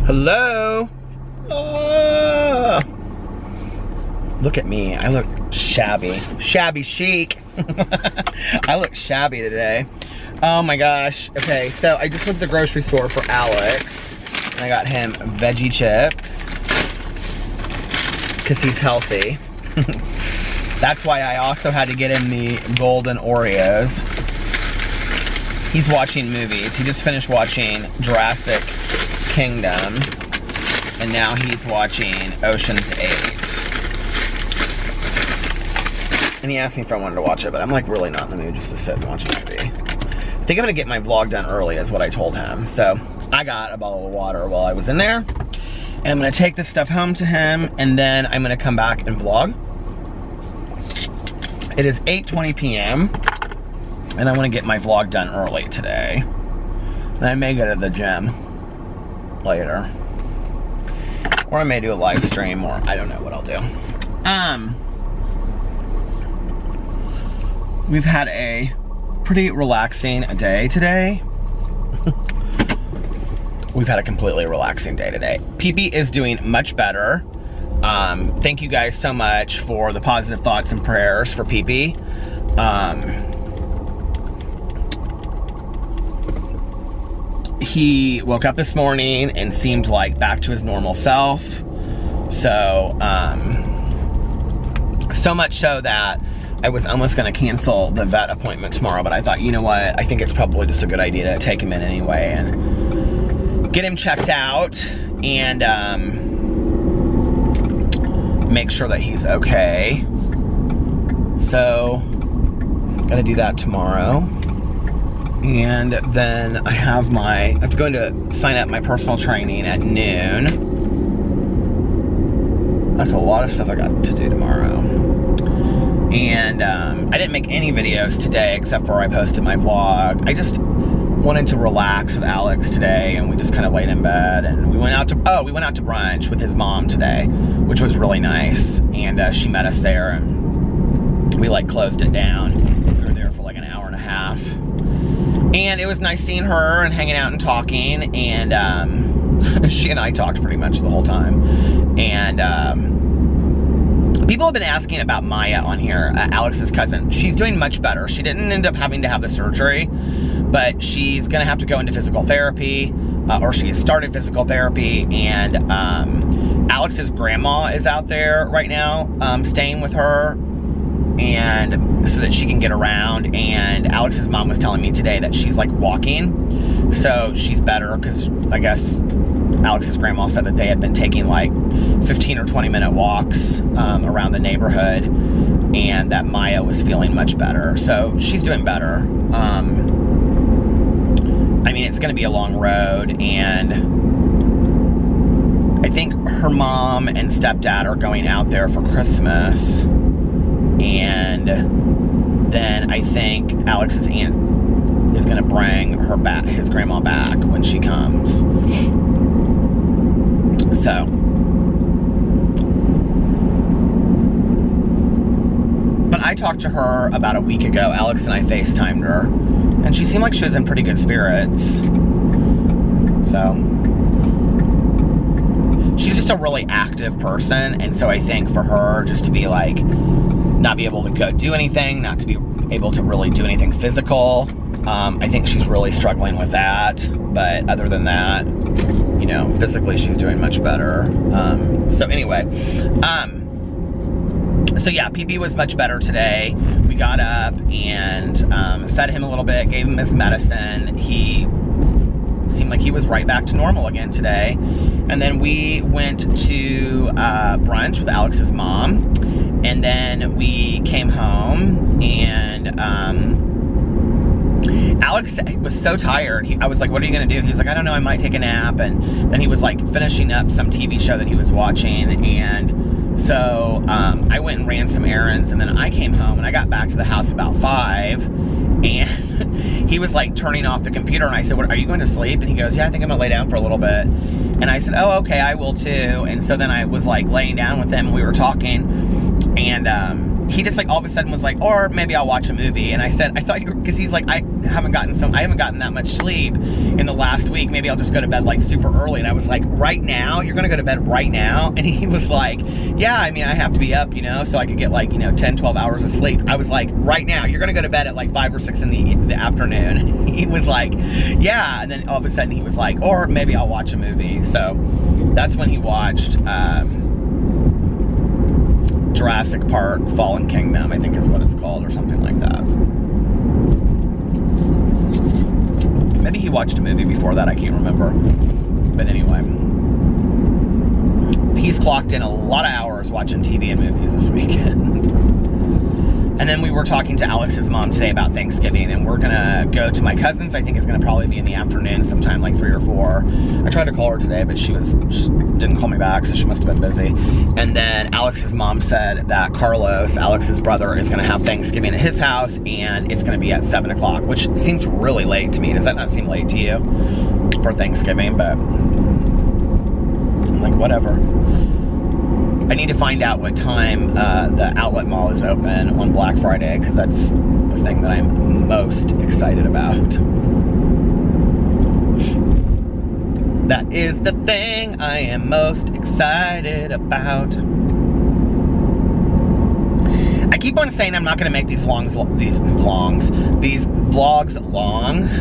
Hello? Look at me. I look shabby. Shabby chic. I look shabby today. Oh my gosh. Okay, so I just went to the grocery store for Alex. And I got him veggie chips. Because he's healthy. That's why I also had to get him the golden Oreos. He's watching movies. He just finished watching Jurassic Kingdom. And now he's watching Ocean's 8. And he asked me if I wanted to watch it, but I'm like really not in the mood just to sit and watch a movie. I think I'm gonna get my vlog done early is what I told him. So I got a bottle of water while I was in there. And I'm gonna take this stuff home to him and then I'm gonna come back and vlog. It is 8:20 p.m. and I wanna get my vlog done early today. And I may go to the gym later. Or I may do a live stream, or I don't know what I'll do. We've had a pretty relaxing day today. We've had a completely relaxing day today. PB is doing much better. Thank you guys so much for the positive thoughts and prayers for PB. He woke up this morning and seemed like back to his normal self. So, so much so that I was almost gonna cancel the vet appointment tomorrow, but I thought, you know what? I think it's probably just a good idea to take him in anyway and get him checked out and make sure that he's okay. So, gotta do that tomorrow. And then I have I'm going to sign up my personal training at noon. That's a lot of stuff I got to do tomorrow. And I didn't make any videos today except for I posted my vlog. I just wanted to relax with Alex today and we just kind of laid in bed and we went out to brunch with his mom today, which was really nice. And she met us there and we like closed it down. We were there for like an hour and a half. And it was nice seeing her and hanging out and talking, and she and I talked pretty much the whole time. And people have been asking about Maya on here, Alex's cousin. She's doing much better. She didn't end up having to have the surgery, but she's gonna have to go into physical therapy, or she started physical therapy, and Alex's grandma is out there right now, staying with her, and so that she can get around. And Alex's mom was telling me today that she's like walking, so she's better, because I guess Alex's grandma said that they had been taking like 15 or 20 minute walks around the neighborhood, and that Maya was feeling much better, so she's doing better. I mean, it's gonna be a long road, and I think her mom and stepdad are going out there for Christmas. And then I think Alex's aunt is gonna bring his grandma back when she comes. So, but I talked to her about a week ago. Alex and I FaceTimed her, and she seemed like she was in pretty good spirits. So, she's just a really active person, and so I think for her just to be like, not be able to go do anything, not to be able to really do anything physical, I think she's really struggling with that. But other than that, you know, physically she's doing much better. So anyway, so yeah, PB was much better today. We got up and fed him a little bit, gave him his medicine. He seemed like he was right back to normal again today. And then we went to brunch with Alex's mom. And then we came home, and Alex was so tired. I was like, what are you gonna do? He's like, I don't know, I might take a nap. And then he was like finishing up some TV show that he was watching. And so I went and ran some errands, and then I came home, and I got back to the house about 5. And he was like turning off the computer, and I said, "What, are you going to sleep?" And he goes, "Yeah, I think I'm gonna lay down for a little bit." And I said, "Oh, okay, I will too." And so then I was like laying down with him, and we were talking, and he just like all of a sudden was like, "Or maybe I'll watch a movie." And I said, "I thought you were," because he's like, haven't gotten that much sleep in the last week. Maybe I'll just go to bed like super early. And I was like, right now? You're gonna go to bed right now? And he was like, yeah, I mean, I have to be up, you know, so I could get like, you know, 10, 12 hours of sleep. I was like, right now? You're gonna go to bed at like 5 or 6 in the afternoon? He was like, yeah. And then all of a sudden he was like, or maybe I'll watch a movie. So that's when he watched Jurassic Park Fallen Kingdom, I think is what it's called, or something like that. Maybe he watched a movie before that, I can't remember. But anyway, he's clocked in a lot of hours watching TV and movies this weekend. And then we were talking to Alex's mom today about Thanksgiving, and we're gonna go to my cousin's. I think it's gonna probably be in the afternoon, sometime like 3 or 4. I tried to call her today, but she didn't call me back, so she must have been busy. And then Alex's mom said that Carlos, Alex's brother, is gonna have Thanksgiving at his house, and it's gonna be at 7 o'clock, which seems really late to me. Does that not seem late to you for Thanksgiving? But I'm like, whatever. I need to find out what time the outlet mall is open on Black Friday, because that's the thing that I'm most excited about. That is the thing I am most excited about. I keep on saying I'm not going to make these vlogs long.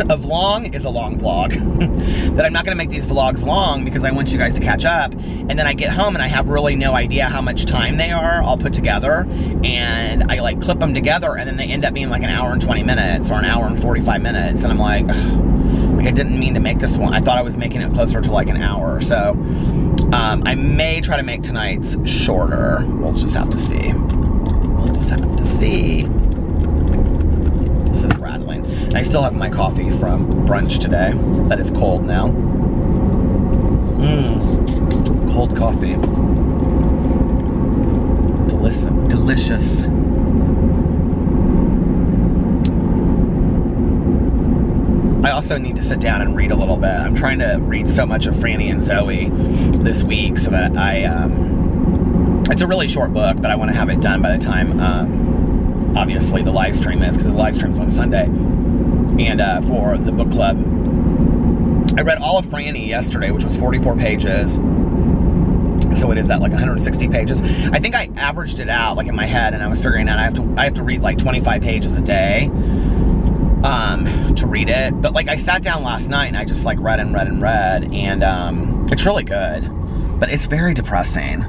A vlog is a long vlog. That I'm not going to make these vlogs long because I want you guys to catch up. And then I get home and I have really no idea how much time they are all put together. And I like clip them together and then they end up being like an hour and 20 minutes or an hour and 45 minutes. And I'm like, I didn't mean to make this one. I thought I was making it closer to like an hour. So I may try to make tonight's shorter. We'll just have to see. This is rattling. I still have my coffee from brunch today. That is cold now. Cold coffee. Delicious. I also need to sit down and read a little bit. I'm trying to read so much of Franny and Zoe this week so that it's a really short book, but I want to have it done by the time, obviously, the live stream is, because the live stream's on Sunday. And for the book club, I read all of Franny yesterday, which was 44 pages. So it is at like 160 pages. I think I averaged it out, like in my head, and I was figuring out I have to read like 25 pages a day to read it. But like I sat down last night and I just like read, and it's really good, but it's very depressing.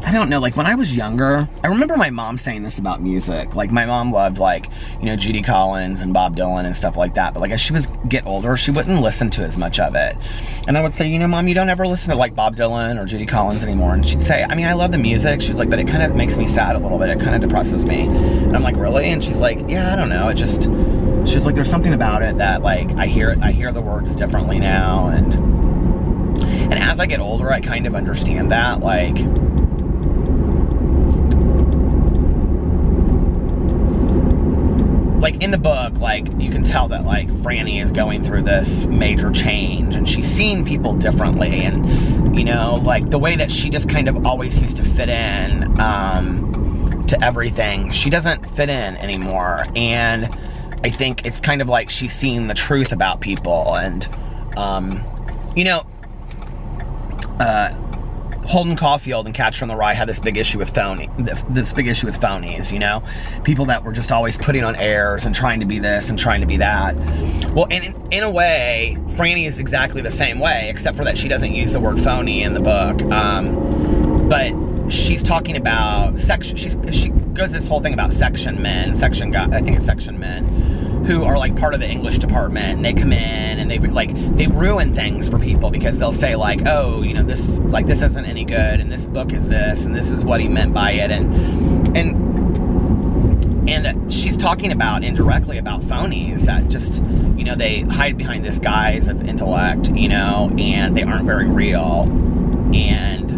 I don't know, like when I was younger, I remember my mom saying this about music. Like my mom loved like, you know, Judy Collins and Bob Dylan and stuff like that. But like as she was get older, she wouldn't listen to as much of it. And I would say, you know, Mom, you don't ever listen to like Bob Dylan or Judy Collins anymore. And she'd say, I mean, I love the music. She's like, but it kind of makes me sad a little bit. It kind of depresses me. And I'm like, really? And she's like, yeah, I don't know. She's like, there's something about it that like, I hear the words differently now. And as I get older, I kind of understand that, like in the book, like, you can tell that, like, Franny is going through this major change, and she's seeing people differently, and, you know, like, the way that she just kind of always used to fit in, to everything, she doesn't fit in anymore, and I think it's kind of like she's seeing the truth about people, and, you know, Holden Caulfield and Catcher in the Rye had this big issue with phonies, you know? People that were just always putting on airs and trying to be this and trying to be that. Well, in a way, Franny is exactly the same way, except for that she doesn't use the word phony in the book. But she's talking about she goes this whole thing about section men, who are like part of the English department, and they come in and they ruin things for people because they'll say like, oh, you know, this isn't any good, and this book is this, and this is what he meant by it, and she's talking about indirectly about phonies that just, you know, they hide behind this guise of intellect, you know, and they aren't very real, and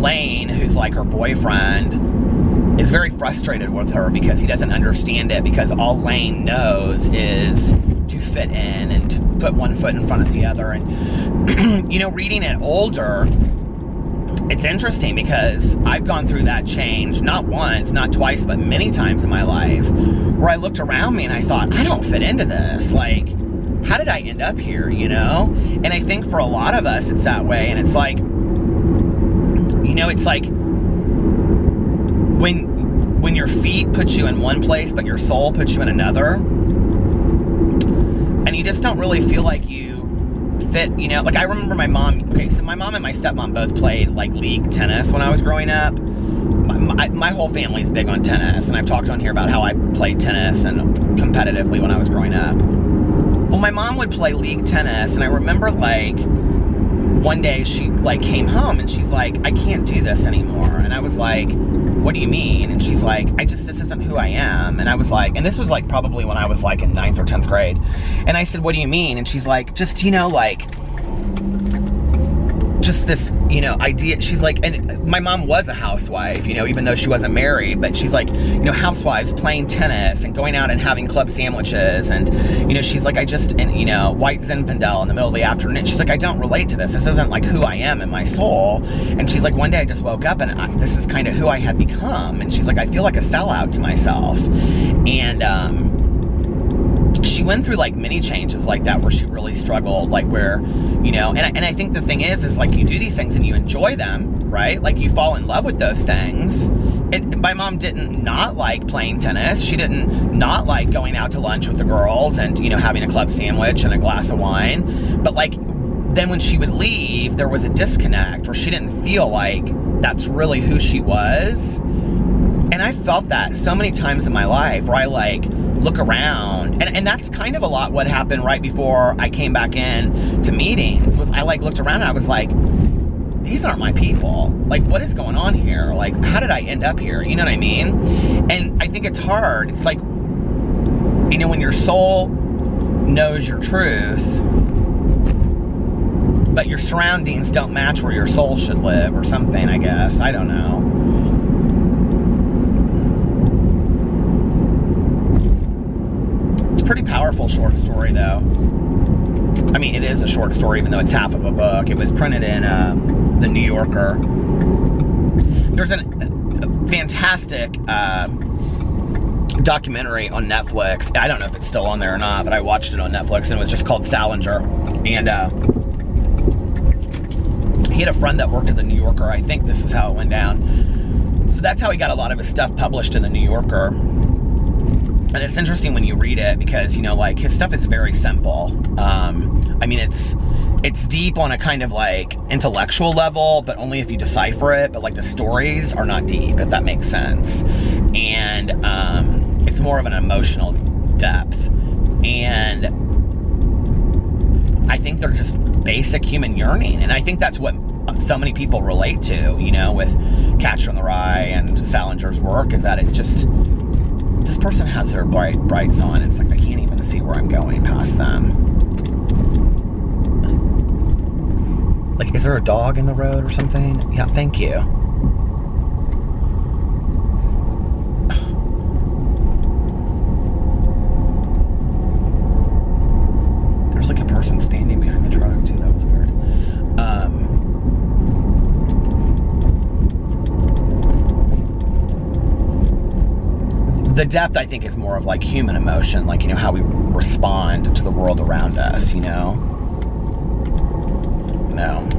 Lane, who's like her boyfriend, is very frustrated with her because he doesn't understand it, because all Lane knows is to fit in and to put one foot in front of the other. And you know, reading it older, it's interesting because I've gone through that change, not once, not twice, but many times in my life, where I looked around me and I thought, I don't fit into this. Like, how did I end up here, you know? And I think for a lot of us, it's that way. And it's like, you know, it's like when your feet put you in one place, but your soul puts you in another, and you just don't really feel like you fit, you know? Like, I remember my mom, okay, so my mom and my stepmom both played, like, league tennis when I was growing up. My whole family's big on tennis, and I've talked on here about how I played tennis and competitively when I was growing up. Well, my mom would play league tennis, and I remember, like, one day she, like, came home, and she's like, I can't do this anymore. And I was like, what do you mean? And she's like, this isn't who I am. And I was like, and this was, like, probably when I was, like, in 9th or 10th grade. And I said, what do you mean? And she's like, just, you know, like, just this, you know, idea. She's like, and my mom was a housewife, you know, even though she wasn't married, but she's like, you know, housewives playing tennis and going out and having club sandwiches. And, you know, she's like, and, you know, white Zinfandel in the middle of the afternoon. She's like, I don't relate to this. This isn't like who I am in my soul. And she's like, one day I just woke up and this is kind of who I had become. And she's like, I feel like a sellout to myself. And, she went through like many changes like that where she really struggled, like where, you know, and I think the thing is like you do these things and you enjoy them, right? Like you fall in love with those things. My mom didn't not like playing tennis. She didn't not like going out to lunch with the girls and, you know, having a club sandwich and a glass of wine. But like, then when she would leave, there was a disconnect where she didn't feel like that's really who she was. And I felt that so many times in my life where I like look around, and that's kind of a lot what happened right before I came back in to meetings, was I like looked around and I was like, these aren't my people. Like, what is going on here? Like, how did I end up here? You know what I mean? And I think it's hard. It's like, you know, when your soul knows your truth, but your surroundings don't match where your soul should live or something, I guess. I don't know. Pretty powerful short story though. I mean, it is a short story even though it's half of a book. It was printed in the New Yorker. There's a fantastic documentary on Netflix. I don't know if it's still on there or not, but I watched it on Netflix and it was just called Salinger. And he had a friend that worked at the New Yorker. I think this is how it went down. So that's how he got a lot of his stuff published in the New Yorker. And it's interesting when you read it because, you know, like his stuff is very simple. I mean, it's deep on a kind of like intellectual level, but only if you decipher it. But like the stories are not deep, if that makes sense. And it's more of an emotional depth. And I think they're just basic human yearning. And I think that's what so many people relate to, you know, with Catcher in the Rye and Salinger's work, is that it's just, this person has their brights on. It's like I can't even see where I'm going past them. Like, is there a dog in the road or something? Yeah, thank you. There's like a person standing behind the truck too. That was weird. The depth, I think, is more of like human emotion, like, you know, how we respond to the world around us, you know? No.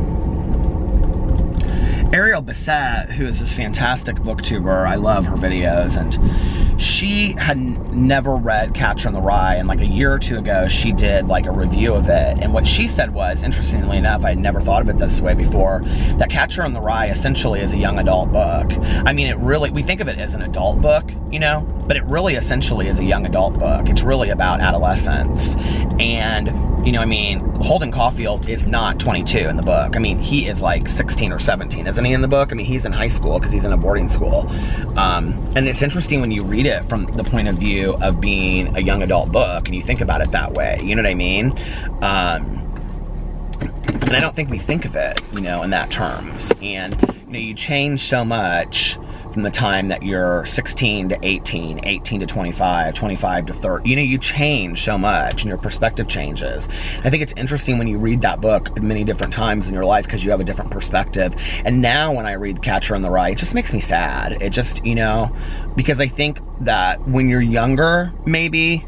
Ariel Bissett, who is this fantastic booktuber, I love her videos, and she had never read Catcher in the Rye, and like a year or two ago, she did like a review of it, and what she said was, interestingly enough, I had never thought of it this way before, that Catcher in the Rye essentially is a young adult book. I mean, it really, we think of it as an adult book, you know, but it really essentially is a young adult book. It's really about adolescence, and you know, I mean, Holden Caulfield is not 22 in the book. I mean, he is like 16 or 17, isn't he, in the book? I mean, he's in high school because he's in a boarding school. And it's interesting when you read it from the point of view of being a young adult book and you think about it that way. You know what I mean? And I don't think we think of it, you know, in that terms. And, you know, you change so much from from the time that you're 16 to 18, 18 to 25, 25 to 30. You know, you change so much and your perspective changes. I think it's interesting when you read that book at many different times in your life because you have a different perspective. And now when I read Catcher in the Rye, it just makes me sad. It just, you know, because I think that when you're younger, maybe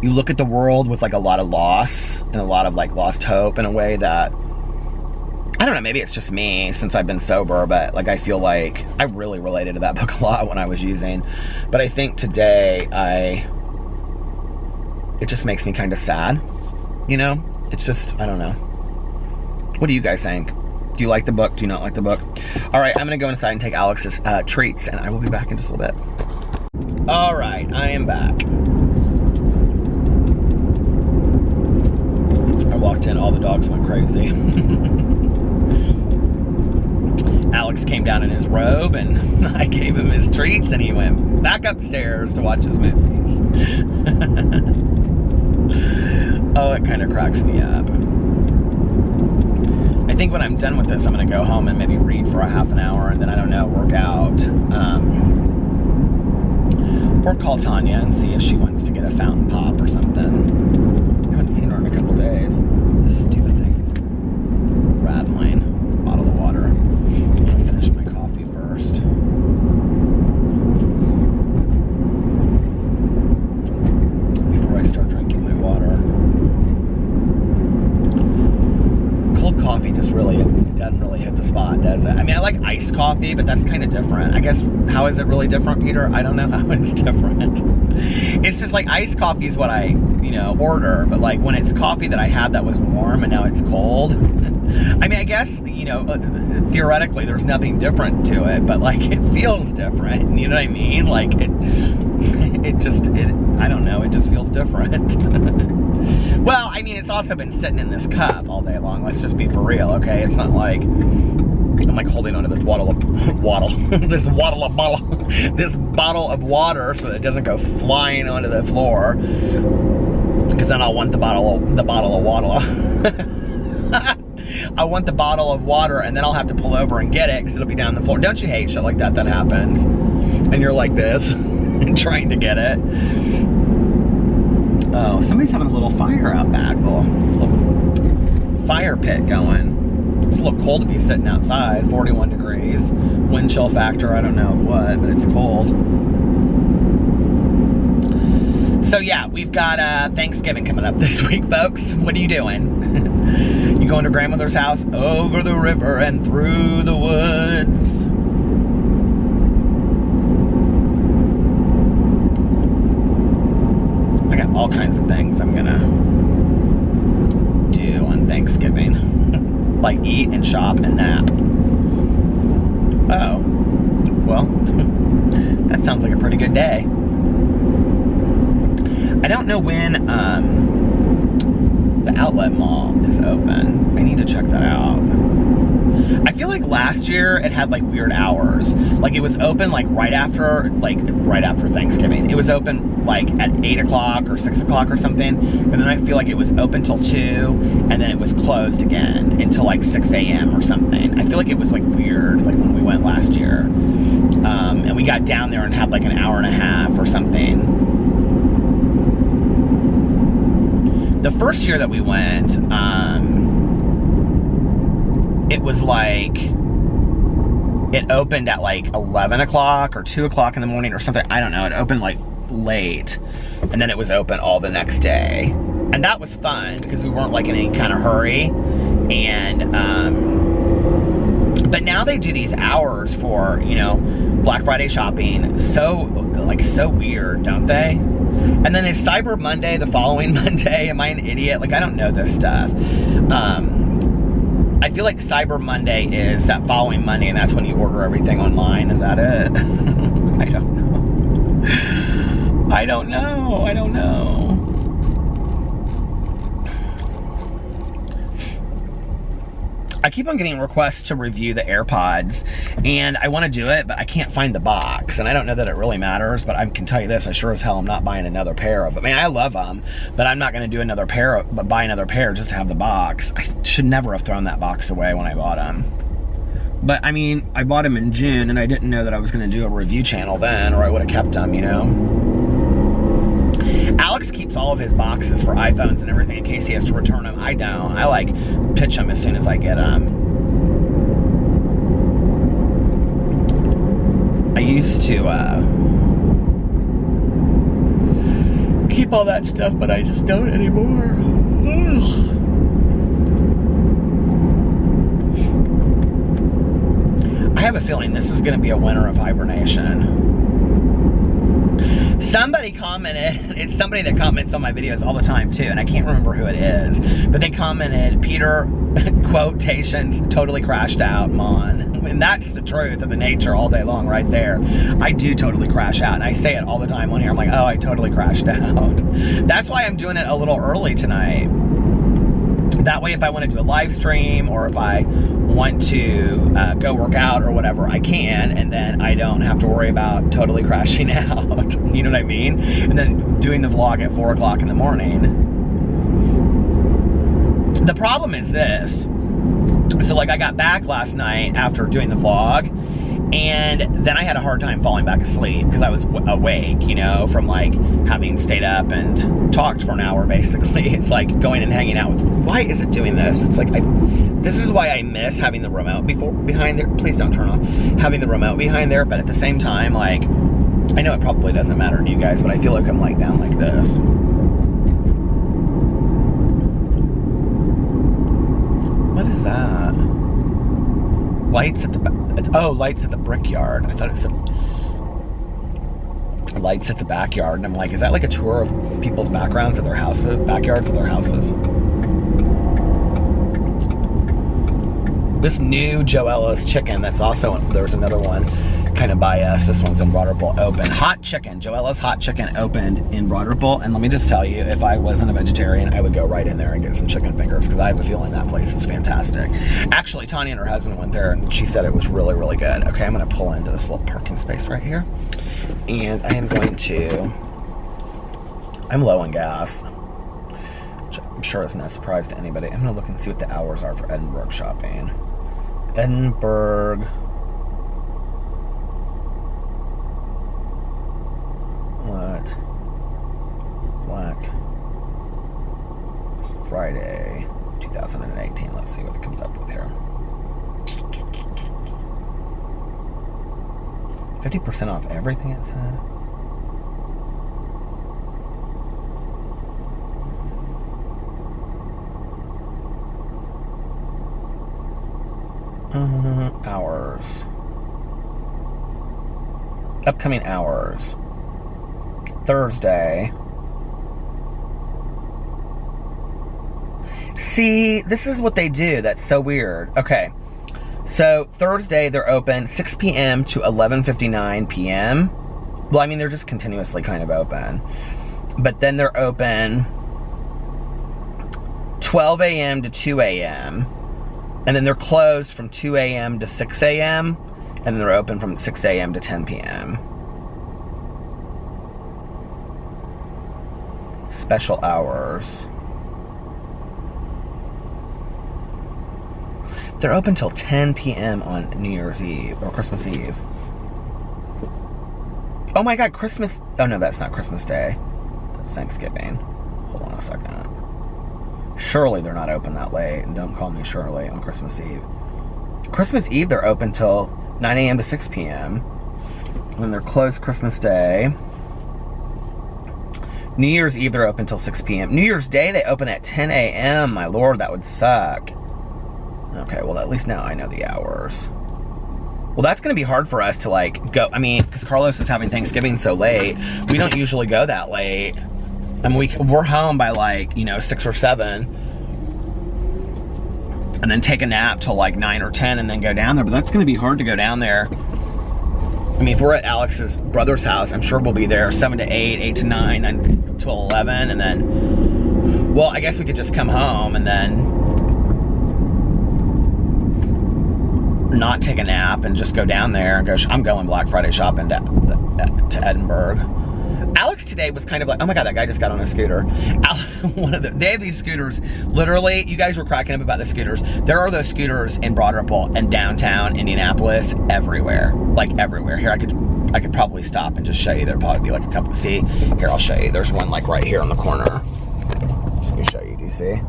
you look at the world with like a lot of loss and a lot of like lost hope in a way that, I don't know, maybe it's just me since I've been sober, but like I feel like I really related to that book a lot when I was using. But I think today it just makes me kind of sad, you know? It's just, I don't know. What do you guys think? Do you like the book? Do you not like the book? All right, I'm gonna go inside and take Alex's treats, and I will be back in just a little bit. All right, I am back. I walked in, all the dogs went crazy. Alex came down in his robe and I gave him his treats and he went back upstairs to watch his movies. Oh, it kind of cracks me up. I think when I'm done with this, I'm going to go home and maybe read for a half an hour and then, I don't know, work out. Or call Tanya and see if she wants to get a fountain pop or something. I haven't seen her in a couple days. This stupid thing is rattling. It's a bottle of water. I'll finish my coffee first. Before I start drinking my water. Cold coffee just really, it doesn't really hit the spot, does it? I mean, I like iced coffee, but that's kind of different. I guess, how is it really different, Peter? I don't know how it's different. It's just like iced coffee is what I, you know, order, but like when it's coffee that I had that was warm and now it's cold, I mean, I guess, you know, theoretically there's nothing different to it, but like it feels different, you know what I mean? Like I don't know, it just feels different. Well, I mean, it's also been sitting in this cup all day long, let's just be for real, okay? It's not like I'm like holding onto this bottle of water so that it doesn't go flying onto the floor, because then I'll want the bottle of water. I want the bottle of water and then I'll have to pull over and get it because it'll be down the floor. Don't you hate shit like that happens? And you're like this and trying to get it. Oh, somebody's having a little fire out back, little fire pit going. It's a little cold to be sitting outside, 41 degrees. Wind chill factor, I don't know what, but it's cold. So yeah, we've got Thanksgiving coming up this week, folks. What are you doing? You going to grandmother's house over the river and through the woods? I got all kinds of things I'm gonna do on Thanksgiving. Like eat and shop and nap. Oh, well, that sounds like a pretty good day. I don't know when the outlet mall is open. I need to check that out. I feel like last year it had like weird hours. Like it was open like right after Thanksgiving. It was open like at 8 o'clock or 6 o'clock or something. And then I feel like it was open till 2 and then it was closed again until like 6 a.m. or something. I feel like it was like weird like when we went last year. And we got down there and had like an hour and a half or something. The first year that we went, it was like, it opened at like 11 o'clock or 2 o'clock in the morning or something. I don't know. It opened like late. And then it was open all the next day. And that was fun because we weren't like in any kind of hurry. And, but now they do these hours for, you know, Black Friday shopping. So weird, don't they? And then is Cyber Monday the following Monday? Am I an idiot? Like, I don't know this stuff. I feel like Cyber Monday is that following Monday, and that's when you order everything online. Is that it? I don't know. I keep on getting requests to review the AirPods, and I want to do it, but I can't find the box, and I don't know that it really matters, but I can tell you this, I sure as hell am not buying another pair of them. I mean, I love them, but I'm not going to do another pair, buy another pair just to have the box. I should never have thrown that box away when I bought them. But I mean, I bought them in June and I didn't know that I was gonna do a review channel then, or I would have kept them, you know? Alex keeps all of his boxes for iPhones and everything in case he has to return them. I don't. I like pitch them as soon as I get them. I used to keep all that stuff, but I just don't anymore. Ugh. I have a feeling this is going to be a winter of hibernation. Somebody commented, it's somebody that comments on my videos all the time too, and I can't remember who it is, but they commented, Peter, quotations, totally crashed out, Monn. And that's the truth of the nature all day long right there. I do totally crash out, and I say it all the time on here. I'm like, oh, I totally crashed out. That's why I'm doing it a little early tonight. That way, if I want to do a live stream or if I want to go work out or whatever, I can, and then I don't have to worry about totally crashing out. You know what I mean? And then doing the vlog at 4 o'clock in the morning. The problem is this. So like I got back last night after doing the vlog, and then I had a hard time falling back asleep because I was awake, you know, from like having stayed up and talked for an hour basically. It's like going and hanging out with, why is it doing this? It's like, this is why I miss having the remote behind there. Please don't turn off. Having the remote behind there, but at the same time, like, I know it probably doesn't matter to you guys, but I feel like I'm like down like this. What is that? Lights at the back. Oh, lights at the brickyard. I thought it said lights at the backyard, and I'm like, is that like a tour of people's backgrounds of their houses, backyards of their houses? This new Joella's chicken, that's also, there's another one kind of by us. This one's in Broad Ripple, open. Hot chicken, Joella's hot chicken opened in Broad Ripple, and let me just tell you, if I wasn't a vegetarian, I would go right in there and get some chicken fingers, because I have a feeling that place is fantastic. Actually, Tanya and her husband went there, and she said it was really, really good. Okay, I'm gonna pull into this little parking space right here, and I am going to, I'm low on gas, which I'm sure is no surprise to anybody. I'm gonna look and see what the hours are for Edinburgh shopping. Edinburgh. What? Black Friday 2018. Let's see what it comes up with here. 50% off everything, it said. Hours. Upcoming hours. Thursday. See, this is what they do. That's so weird. Okay. So, Thursday, they're open 6 p.m. to 11:59 p.m. Well, I mean, they're just continuously kind of open. But then they're open 12 a.m. to 2 a.m. And then they're closed from 2 a.m. to 6 a.m. And then they're open from 6 a.m. to 10 p.m. Special hours. They're open till 10 p.m. on New Year's Eve, or Christmas Eve. Oh my God, Christmas, oh no, that's not Christmas Day. That's Thanksgiving. Hold on a second. Surely they're not open that late, and don't call me Shirley on Christmas Eve. Christmas Eve, they're open till 9 a.m. to 6 p.m. When they're closed Christmas Day. New Year's Eve, they're open till 6 p.m. New Year's Day, they open at 10 a.m. My Lord, that would suck. Okay, well, at least now I know the hours. Well, that's going to be hard for us to, like, go. I mean, because Carlos is having Thanksgiving so late. We don't usually go that late. I mean, we're home by, like, you know, 6 or 7. And then take a nap till, like, 9 or 10 and then go down there. But that's going to be hard to go down there. I mean, if we're at Alex's brother's house, I'm sure we'll be there 7 to 8, 8 to 9, 9 to 11. And then, well, I guess we could just come home and then not take a nap and just go down there and go, I'm going Black Friday shopping to Edinburgh. Alex today was kind of like, oh my God, that guy just got on a scooter. They have these scooters, literally, you guys were cracking up about the scooters. There are those scooters in Broad Ripple and downtown Indianapolis everywhere, like everywhere. Here, I could probably stop and just show you. There'd probably be like a couple, see? Here, I'll show you. There's one like right here on the corner. Let me show you, do you see?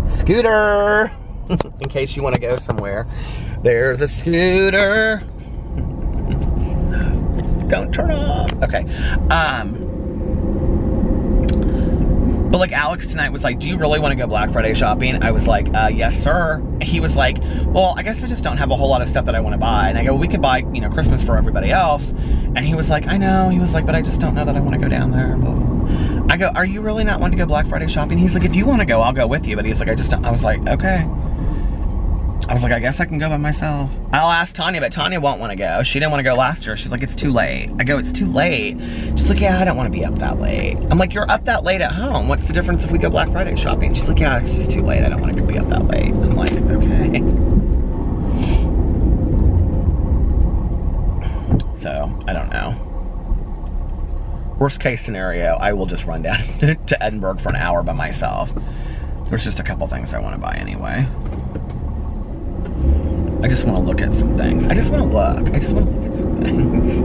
Scooter! In case you want to go somewhere. There's a scooter. Don't turn off. Okay. But like Alex tonight was like, do you really want to go Black Friday shopping? I was like, yes, sir. He was like, well, I guess I just don't have a whole lot of stuff that I want to buy. And I go, well, we could buy, you know, Christmas for everybody else. And he was like, I know. He was like, but I just don't know that I want to go down there. I go, are you really not wanting to go Black Friday shopping? He's like, if you want to go, I'll go with you. But he's like, I just don't. I was like, okay. I was like, I guess I can go by myself. I'll ask Tanya, but Tanya won't want to go. She didn't want to go last year. She's like, it's too late. I go, it's too late. She's like, yeah, I don't want to be up that late. I'm like, you're up that late at home. What's the difference if we go Black Friday shopping? She's like, yeah, it's just too late. I don't want to be up that late. I'm like, okay. So, I don't know. Worst case scenario, I will just run down to Edinburgh for an hour by myself. There's just a couple things I want to buy anyway. I just want to look at some things. I just want to look. I just want to look at some things.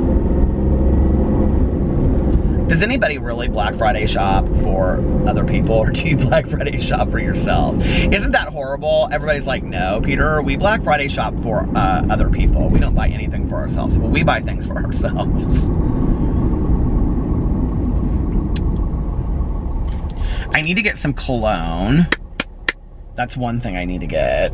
Does anybody really Black Friday shop for other people, or do you Black Friday shop for yourself? Isn't that horrible? Everybody's like, no, Peter, we Black Friday shop for other people. We don't buy anything for ourselves. Well, we buy things for ourselves. I need to get some cologne. That's one thing I need to get.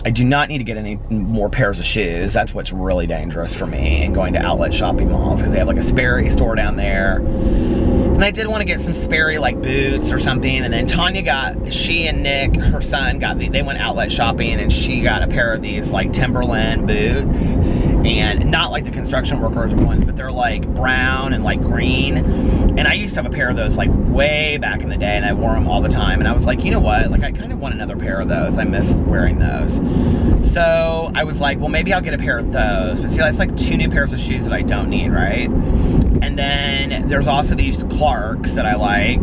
I do not need to get any more pairs of shoes. That's what's really dangerous for me, and going to outlet shopping malls, because they have like a Sperry store down there. And I did want to get some Sperry like boots or something. And then Tanya she and Nick, her son, they went outlet shopping, and she got a pair of these like Timberland boots. And not like the construction workers ones, but they're like brown and like green. And I used to have a pair of those like way back in the day, and I wore them all the time. And I was like, you know what? Like, I kind of want another pair of those. I miss wearing those. So I was like, well, maybe I'll get a pair of those. But see, that's like 2 new pairs of shoes that I don't need, right? And then there's also these Clarks that I like,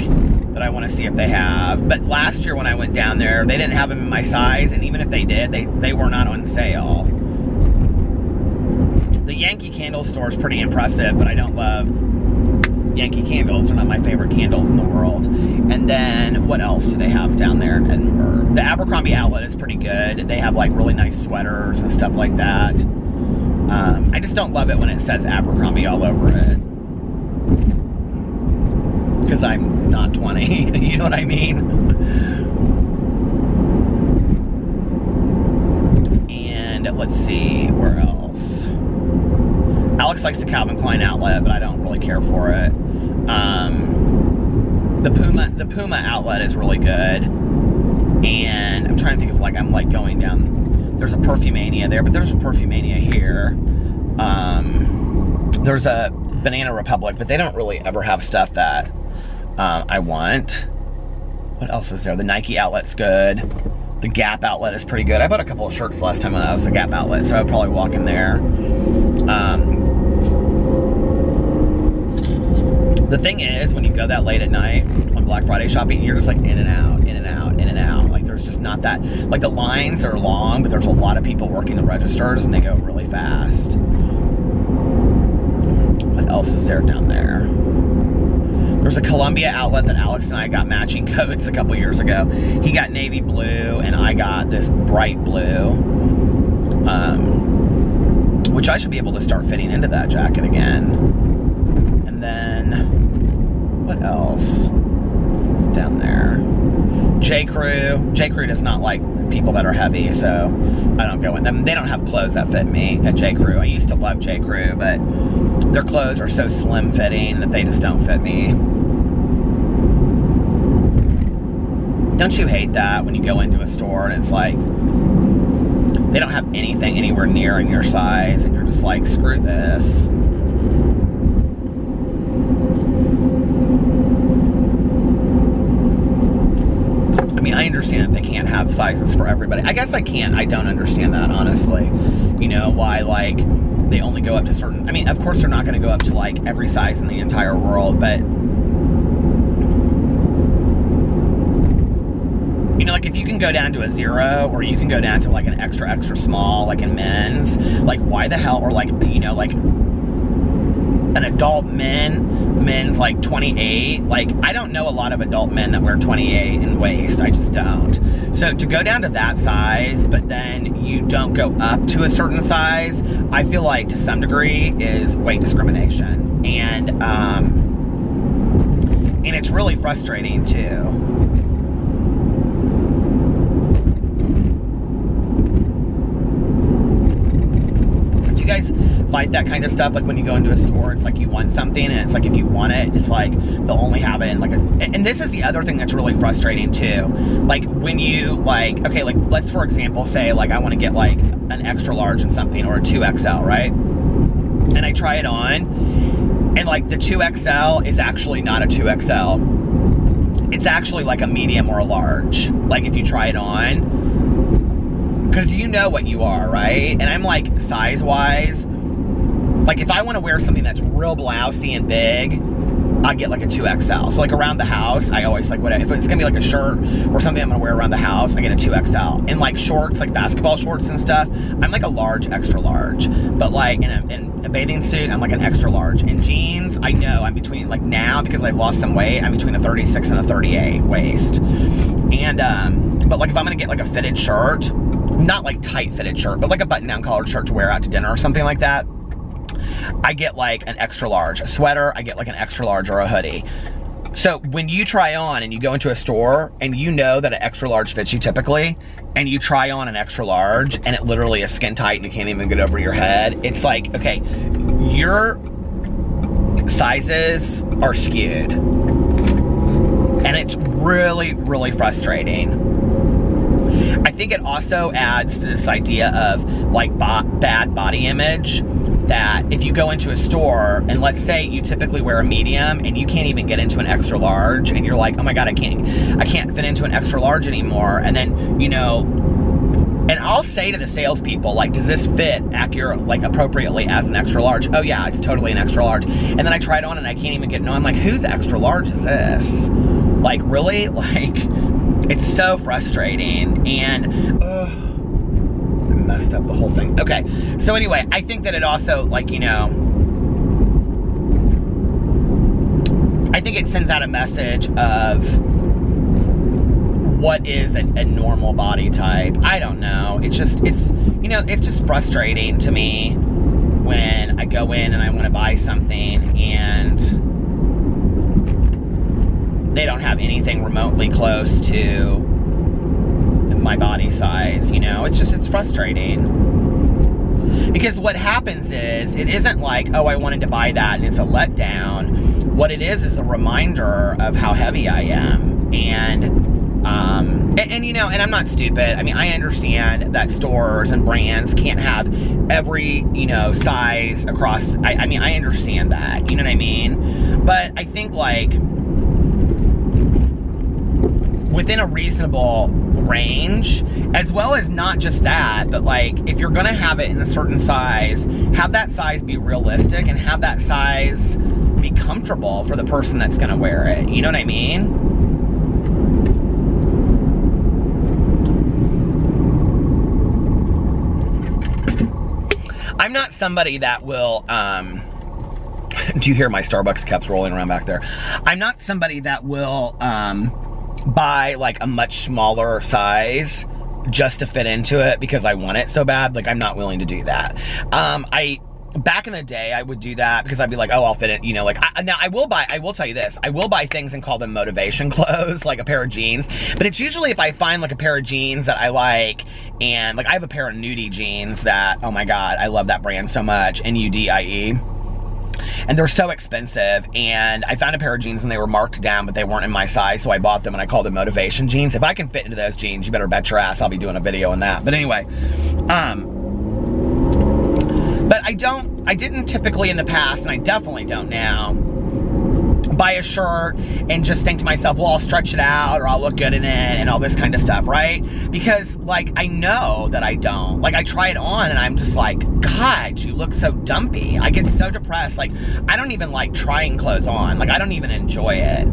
that I want to see if they have. But last year when I went down there, they didn't have them in my size. And even if they did, they were not on sale. The Yankee Candle store is pretty impressive, but I don't love Yankee candles. They're not my favorite candles in the world. And then, what else do they have down there in Edinburgh? The Abercrombie outlet is pretty good. They have like really nice sweaters and stuff like that. I just don't love it when it says Abercrombie all over it. Because I'm not 20, you know what I mean? And let's see, where else? Alex likes the Calvin Klein outlet, but I don't really care for it. The Puma outlet is really good. And I'm trying to think of like, I'm like going down, there's a Perfumania there, but there's a Perfumania here. There's a Banana Republic, but they don't really ever have stuff that I want. What else is there? The Nike outlet's good. The Gap outlet is pretty good. I bought a couple of shirts last time I was at the Gap outlet, so I would probably walk in there. The thing is, when you go that late at night on Black Friday shopping, you're just like in and out, in and out, in and out. Like there's just not that, like the lines are long, but there's a lot of people working the registers and they go really fast. What else is there down there? There's a Columbia outlet that Alex and I got matching coats a couple years ago. He got navy blue and I got this bright blue. Which I should be able to start fitting into that jacket again. And then, what else down there? J. Crew does not like people that are heavy, so I don't go in them. They don't have clothes that fit me at J. Crew. I used to love J. Crew, but their clothes are so slim fitting that they just don't fit me. Don't you hate that when you go into a store and it's like, they don't have anything anywhere near in your size, and you're just like, screw this. I mean, I understand that they can't have sizes for everybody. I guess I can't. I don't understand that, honestly. You know, why, like, they only go up to certain, I mean, of course they're not going to go up to like every size in the entire world, but you know, like if you can go down to a 0 or you can go down to like an extra, extra small, like in men's, like why the hell, or like, you know, like an adult men's like 28, like I don't know a lot of adult men that wear 28 in waist, I just don't. So to go down to that size, but then you don't go up to a certain size, I feel like to some degree is weight discrimination. And it's really frustrating too. You guys fight that kind of stuff, like when you go into a store, it's like you want something and it's like if you want it, it's like they'll only have it in like a, and this is the other thing that's really frustrating too, like when you like, okay, like let's for example say like I want to get like an extra large in something or a 2XL, right? And I try it on and like the 2XL is actually not a 2XL, it's actually like a medium or a large, like if you try it on, because you know what you are, right? And I'm like, size-wise, like if I want to wear something that's real blousy and big, I get like a 2XL. So like around the house, I always like, whatever, if it's gonna be like a shirt or something I'm gonna wear around the house, I get a 2XL. And like shorts, like basketball shorts and stuff, I'm like a large, extra large. But like in a bathing suit, I'm like an extra large. In jeans, I know I'm between, like now, because I've lost some weight, I'm between a 36 and a 38 waist. And, but like if I'm gonna get like a fitted shirt, not like tight fitted shirt, but like a button down collared shirt to wear out to dinner or something like that, I get like an extra large. A sweater, I get like an extra large or a hoodie. So when you try on and you go into a store and you know that an extra large fits you typically, and you try on an extra large and it literally is skin tight and you can't even get over your head, it's like, okay, your sizes are skewed. And it's really, really frustrating. I think it also adds to this idea of like bad body image, that if you go into a store and let's say you typically wear a medium and you can't even get into an extra large and you're like, oh my God, I can't fit into an extra large anymore. And then, you know, and I'll say to the salespeople, like, does this fit accurate, like appropriately as an extra large? Oh yeah, it's totally an extra large. And then I try it on and I can't even get it on. I'm like, whose extra large is this? Like, really? Like, it's so frustrating, and I messed up the whole thing. Okay, so anyway, I think that it also, like, you know, I think it sends out a message of what is a normal body type. I don't know. It's just, you know, it's just frustrating to me when I go in and I want to buy something and they don't have anything remotely close to my body size, you know? It's just, it's frustrating. Because what happens is, it isn't like, oh, I wanted to buy that and it's a letdown. What it is a reminder of how heavy I am. And you know, and I'm not stupid. I mean, I understand that stores and brands can't have every, you know, size across. I mean, I understand that, you know what I mean? But I think like, within a reasonable range, as well as not just that, but like if you're gonna have it in a certain size, have that size be realistic and have that size be comfortable for the person that's gonna wear it. You know what I mean? I'm not somebody that will, do you hear my Starbucks cups rolling around back there? I'm not somebody that will, buy like a much smaller size just to fit into it because I want it so bad. Like, I'm not willing to do that. Back in the day, I would do that because I'd be like, oh, I'll fit it, you know, like, now I will tell you this, I will buy things and call them motivation clothes, like a pair of jeans, but it's usually if I find like a pair of jeans that I like, and like I have a pair of Nudie jeans that, oh my God, I love that brand so much, N-U-D-I-E. And they're so expensive, and I found a pair of jeans and they were marked down, but they weren't in my size, so I bought them and I called them motivation jeans. If I can fit into those jeans, you better bet your ass I'll be doing a video on that. But anyway, but I didn't typically in the past, and I definitely don't now, buy a shirt and just think to myself, well, I'll stretch it out or I'll look good in it and all this kind of stuff, right? Because like, I know that I don't. Like, I try it on and I'm just like, God, you look so dumpy. I get so depressed. Like, I don't even like trying clothes on. Like, I don't even enjoy it.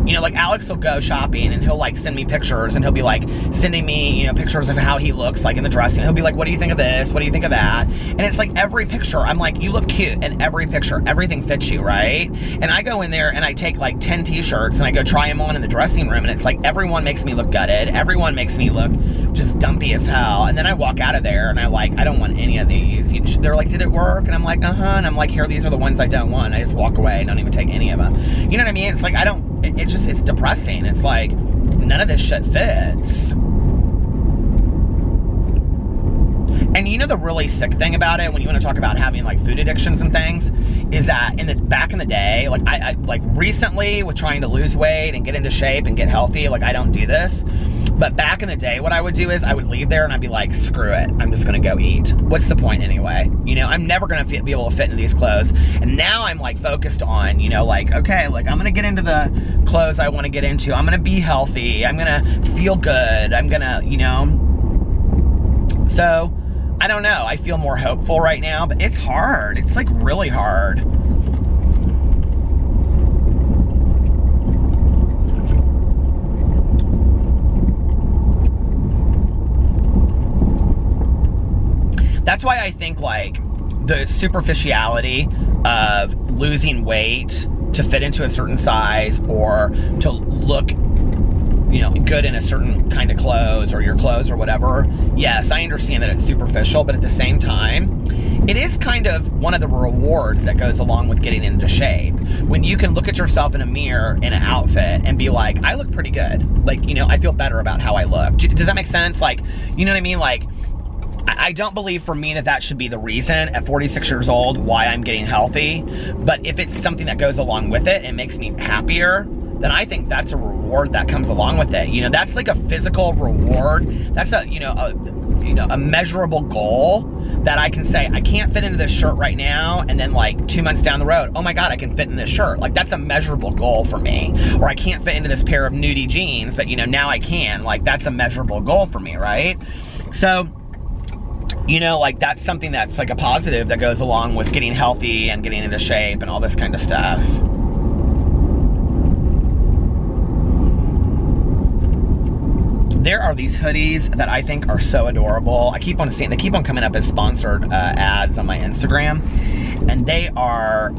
You know, like Alex will go shopping and he'll like send me pictures and he'll be like sending me, you know, pictures of how he looks like in the dressing. He'll be like, what do you think of this? What do you think of that? And it's like every picture, I'm like, you look cute in every picture. Everything fits you, right? And I go in there and I take like 10 t-shirts and I go try them on in the dressing room and it's like everyone makes me look gutted. Everyone makes me look just dumpy as hell. And then I walk out of there and I don't want any of these. They're like, did it work? And I'm like, and I'm like, here, these are the ones I don't want. I just walk away and don't even take any of them. You know what I mean? It's like, it's depressing. It's like, none of this shit fits. And you know the really sick thing about it, when you want to talk about having like food addictions and things, is that back in the day, like I like recently with trying to lose weight and get into shape and get healthy, like I don't do this. But back in the day, what I would do is I would leave there and I'd be like, screw it, I'm just gonna go eat. What's the point anyway? You know, I'm never gonna be able to fit into these clothes. And now I'm like focused on, you know, like, okay, like I'm gonna get into the clothes I wanna get into. I'm gonna be healthy. I'm gonna feel good. I'm gonna, you know. So, I don't know. I feel more hopeful right now, but it's hard. It's like really hard. That's why I think like the superficiality of losing weight to fit into a certain size or to look, you know, good in a certain kind of clothes or your clothes or whatever. Yes, I understand that it's superficial, but at the same time, it is kind of one of the rewards that goes along with getting into shape. When you can look at yourself in a mirror in an outfit and be like, I look pretty good. Like, you know, I feel better about how I look. Does that make sense? Like, you know what I mean? Like, I don't believe for me that should be the reason at 46 years old why I'm getting healthy. But if it's something that goes along with it and makes me happier, then I think that's a reward that comes along with it. You know, that's like a physical reward. That's a measurable goal that I can say, I can't fit into this shirt right now, and then like 2 months down the road, oh my God, I can fit in this shirt. Like, that's a measurable goal for me. Or I can't fit into this pair of nudie jeans, but you know, now I can. Like, that's a measurable goal for me, right? So, you know, like that's something that's like a positive that goes along with getting healthy and getting into shape and all this kind of stuff. There are these hoodies that I think are so adorable. I keep on seeing, they keep on coming up as sponsored ads on my Instagram. And they are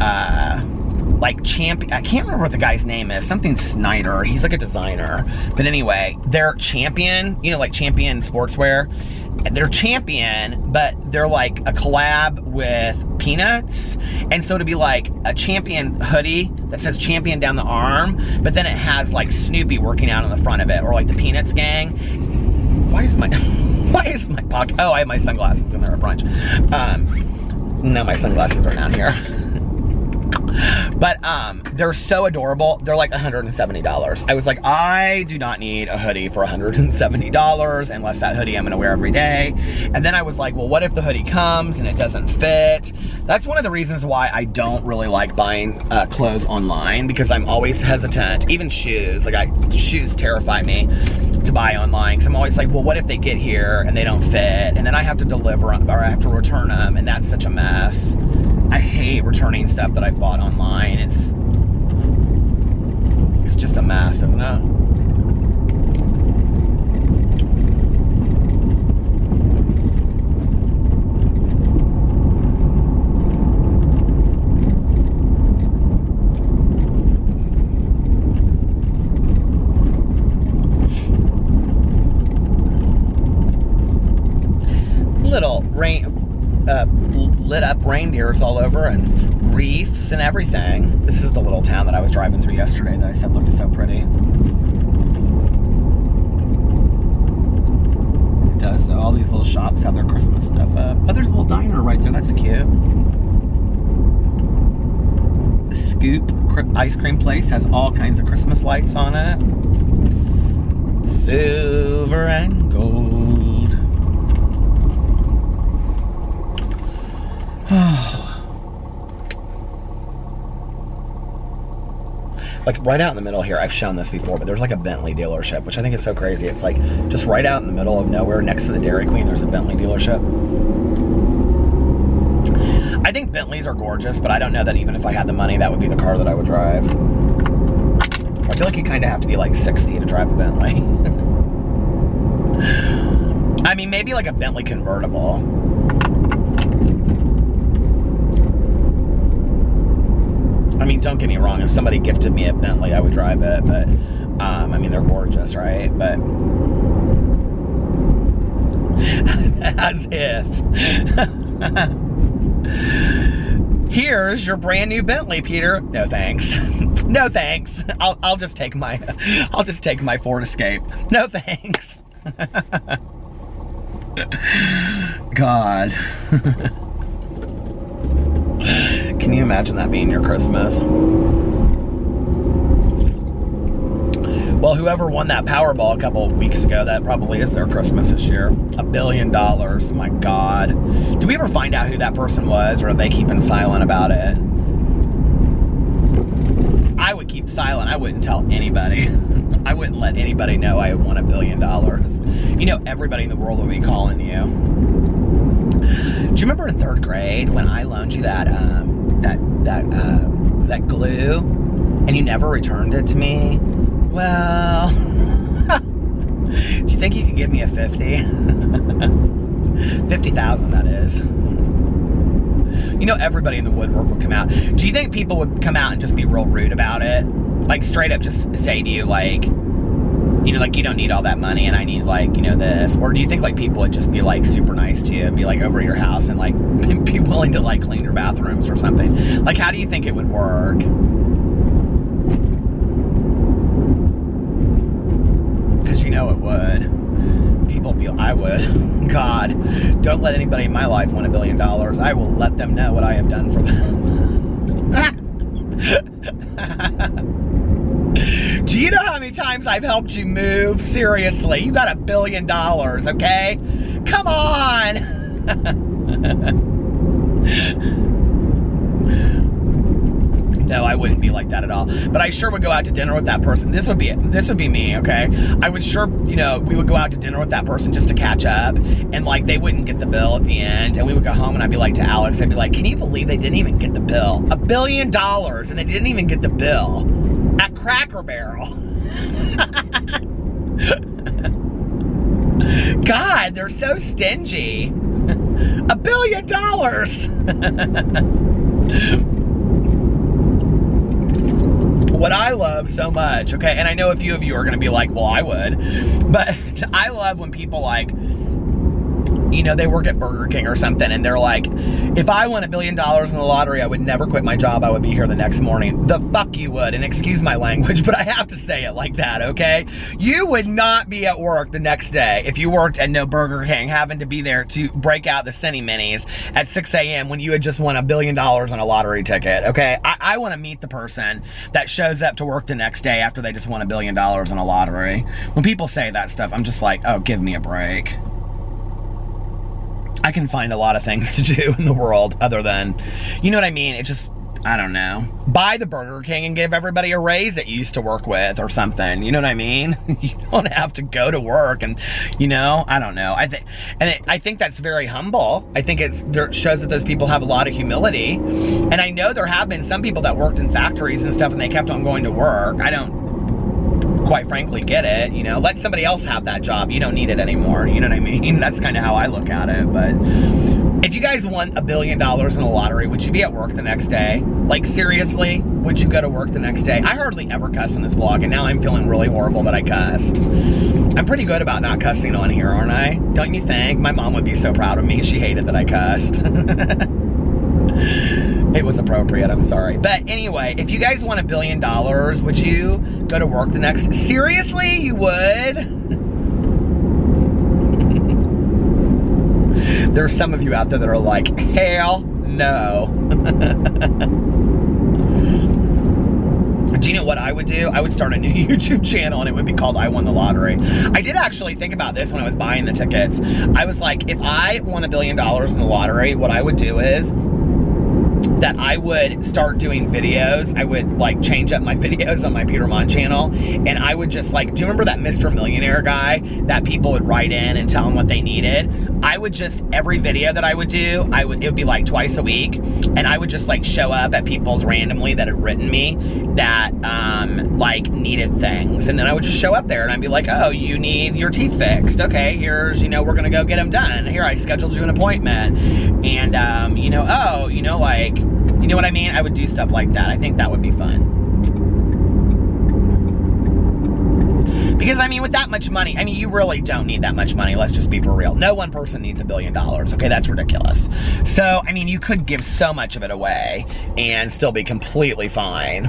like Champion, I can't remember what the guy's name is, something Snyder, he's like a designer. But anyway, they're Champion, you know, like Champion sportswear. They're Champion, but they're like a collab with Peanuts. And so to be like a Champion hoodie that says Champion down the arm, but then it has like Snoopy working out on the front of it, or like the Peanuts gang. Why is my pocket? Oh, I have my sunglasses in there at brunch. No, my sunglasses are down here. But they're so adorable. They're like $170. I was like, I do not need a hoodie for $170 unless that hoodie I'm gonna wear every day. And then I was like, well, what if the hoodie comes and it doesn't fit? That's one of the reasons why I don't really like buying clothes online, because I'm always hesitant. Even shoes, shoes terrify me to buy online, because I'm always like, well, what if they get here and they don't fit, and then I have to deliver them, or I have to return them, and that's such a mess. I hate returning stuff that I've bought online. It's just a mess, isn't it? Little lit up reindeers all over and wreaths and everything. This is the little town that I was driving through yesterday that I said looked so pretty. It does. So all these little shops have their Christmas stuff up. Oh, there's a little diner right there. That's cute. The Scoop ice cream place has all kinds of Christmas lights on it. Silver and gold. Like right out in the middle here, I've shown this before, but there's like a Bentley dealership, which I think is so crazy. It's like just right out in the middle of nowhere next to the Dairy Queen, there's a Bentley dealership. I think Bentleys are gorgeous, but I don't know that even if I had the money, that would be the car that I would drive. I feel like you kind of have to be like 60 to drive a Bentley. I mean, maybe like a Bentley convertible. I mean, don't get me wrong, if somebody gifted me a Bentley, I would drive it, but, I mean, they're gorgeous, right? But, as if. Here's your brand new Bentley, Peter. No thanks. No thanks. I'll just take my Ford Escape. No thanks. God. Can you imagine that being your Christmas? Well, whoever won that Powerball a couple of weeks ago, that probably is their Christmas this year. $1 billion. My God. Did we ever find out who that person was, or are they keeping silent about it? I would keep silent. I wouldn't tell anybody. I wouldn't let anybody know I had won $1 billion. You know, everybody in the world would be calling you. Do you remember in 3rd grade when I loaned you that glue and you never returned it to me? Well, do you think you could give me a 50? 50,000, that is. You know, everybody in the woodwork would come out. Do you think people would come out and just be real rude about it? Like straight up just say to you like, you know, like, you don't need all that money and I need, like, you know, this? Or do you think, like, people would just be, like, super nice to you and be, like, over at your house and, like, be willing to, like, clean your bathrooms or something? Like, how do you think it would work? Because you know it would. People be, I would. God, don't let anybody in my life win $1 billion. I will let them know what I have done for them. Do you know how many times I've helped you move? Seriously, you got $1 billion, okay? Come on! No, I wouldn't be like that at all. But I sure would go out to dinner with that person. This would be me, okay? I would sure, you know, we would go out to dinner with that person just to catch up, and like they wouldn't get the bill at the end, and we would go home and I'd be like to Alex, I'd be like, can you believe they didn't even get the bill? $1 billion and they didn't even get the bill. At Cracker Barrel. God, they're so stingy. $1 billion. What I love so much, okay, and I know a few of you are gonna be like, well, I would, but I love when people like, you know, they work at Burger King or something and they're like, if I won $1 billion in the lottery, I would never quit my job. I would be here the next morning. The fuck you would, and excuse my language, but I have to say it like that, okay? You would not be at work the next day if you worked at no Burger King having to be there to break out the Cine Minis at 6 a.m. when you had just won $1 billion on a lottery ticket, okay? I want to meet the person that shows up to work the next day after they just won $1 billion on a lottery. When people say that stuff, I'm just like, oh, give me a break. I can find a lot of things to do in the world other than, you know what I mean? It just, I don't know. Buy the Burger King and give everybody a raise that you used to work with or something. You know what I mean? You don't have to go to work and, you know, I don't know. I think that's very humble. I think it shows that those people have a lot of humility. And I know there have been some people that worked in factories and stuff and they kept on going to work. I don't quite frankly get it, you know, let somebody else have that job. You don't need it anymore, you know what I mean? That's kind of how I look at it. But if you guys won $1 billion in a lottery, would you be at work the next day? Like, seriously, would you go to work the next day? I hardly ever cuss in this vlog, and now I'm feeling really horrible that I cussed. I'm pretty good about not cussing on here, aren't I? Don't you think? My mom would be so proud of me. She hated that I cussed. It was appropriate, I'm sorry. But anyway, if you guys won $1 billion, would you go to work the next... Seriously, you would? There are some of you out there that are like, hell no. Do you know what I would do? I would start a new YouTube channel and it would be called I Won the Lottery. I did actually think about this when I was buying the tickets. I was like, if I won $1 billion in the lottery, what I would do is that I would start doing videos. I would like change up my videos on my Peter Monn channel, and I would just like, do you remember that Mr. Millionaire guy that people would write in and tell him what they needed? I would just, every video that I would do, it would be like twice a week, and I would just like show up at people's randomly that had written me that like needed things, and then I would just show up there and I'd be like, oh, you need your teeth fixed, okay, here's, you know, we're gonna go get them done, here, I scheduled you an appointment, and you know, oh, you know, like, you know what I mean? I would do stuff like that. I think that would be fun. Because, I mean, with that much money, I mean, you really don't need that much money. Let's just be for real. No one person needs $1 billion, okay? That's ridiculous. So, I mean, you could give so much of it away and still be completely fine.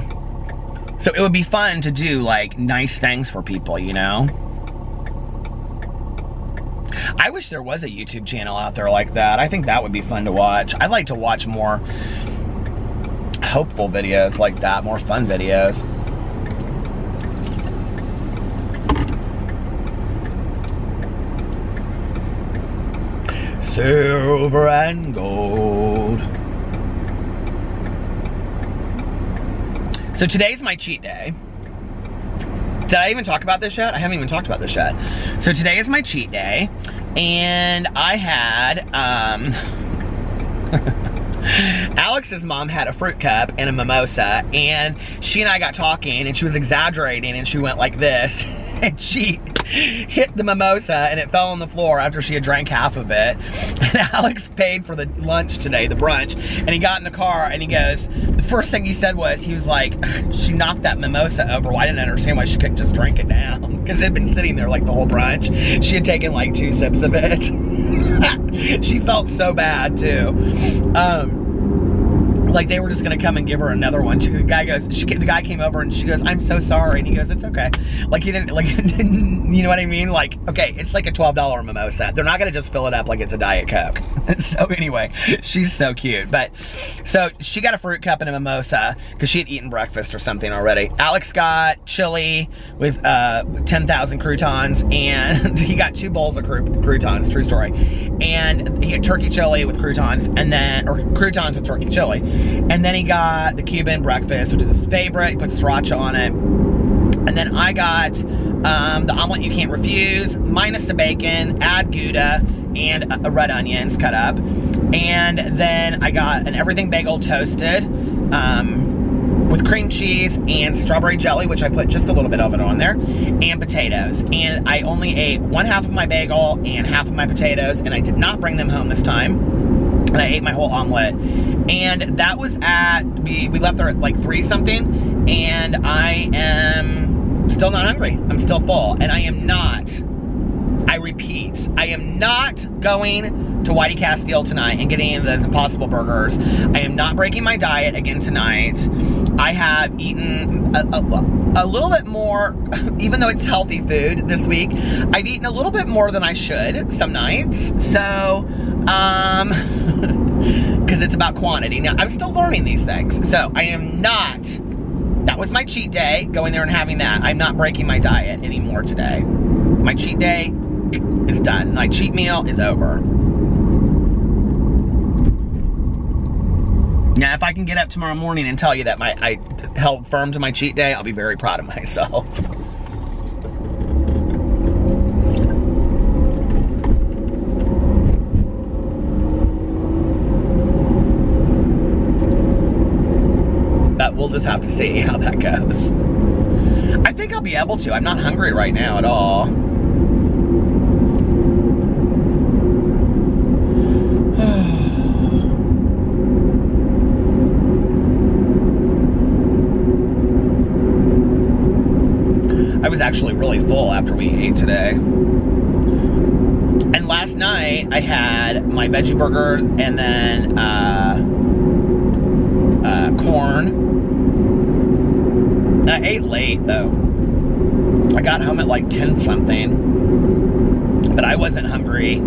So, it would be fun to do, like, nice things for people, you know? I wish there was a YouTube channel out there like that. I think that would be fun to watch. I'd like to watch more hopeful videos like that, more fun videos. Silver and gold. So today's my cheat day. Did I even talk about this yet? I haven't even talked about this yet. So today is my cheat day, and I had, Alex's mom had a fruit cup and a mimosa, and she and I got talking, and she was exaggerating, and she went like this, and she hit the mimosa, and it fell on the floor after she had drank half of it. And Alex paid for the lunch today, the brunch, and he got in the car, and he goes, the first thing he said was, he was like, she knocked that mimosa over. Well, I didn't understand why she couldn't just drink it down, because it had been sitting there like the whole brunch. She had taken like 2 sips of it. She felt so bad too. Like they were just gonna come and give her another one. The guy came over and she goes, I'm so sorry. And he goes, it's okay. Like he didn't, like, you know what I mean? Like, okay, it's like a $12 mimosa. They're not gonna just fill it up like it's a Diet Coke. So anyway, she's so cute. But, so she got a fruit cup and a mimosa because she had eaten breakfast or something already. Alex got chili with 10,000 croutons, and he got 2 bowls of croutons, true story. And he got turkey chili with croutons, and then, or croutons with turkey chili. And then he got the Cuban breakfast, which is his favorite. He put sriracha on it. And then I got the omelet you can't refuse, minus the bacon, add Gouda, and red onions cut up. And then I got an everything bagel toasted with cream cheese and strawberry jelly, which I put just a little bit of it on there, and potatoes. And I only ate 1/2 of my bagel and half of my potatoes, and I did not bring them home this time. And I ate my whole omelet. And that was at, we left there at like 3 something, and I am still not hungry. I'm still full, and I am not, I repeat, I am not going to Whitey Castile tonight and getting into those Impossible Burgers. I am not breaking my diet again tonight. I have eaten a little bit more, even though it's healthy food this week, I've eaten a little bit more than I should some nights. So, because it's about quantity. Now, I'm still learning these things. So, I am not, that was my cheat day, going there and having that. I'm not breaking my diet anymore today. My cheat day is done. My cheat meal is over. Now, if I can get up tomorrow morning and tell you that I held firm to my cheat day, I'll be very proud of myself. But we'll just have to see how that goes. I think I'll be able to. I'm not hungry right now at all. I was actually really full after we ate today. And last night I had my veggie burger and then corn. And I ate late though. I got home at like 10 something, but I wasn't hungry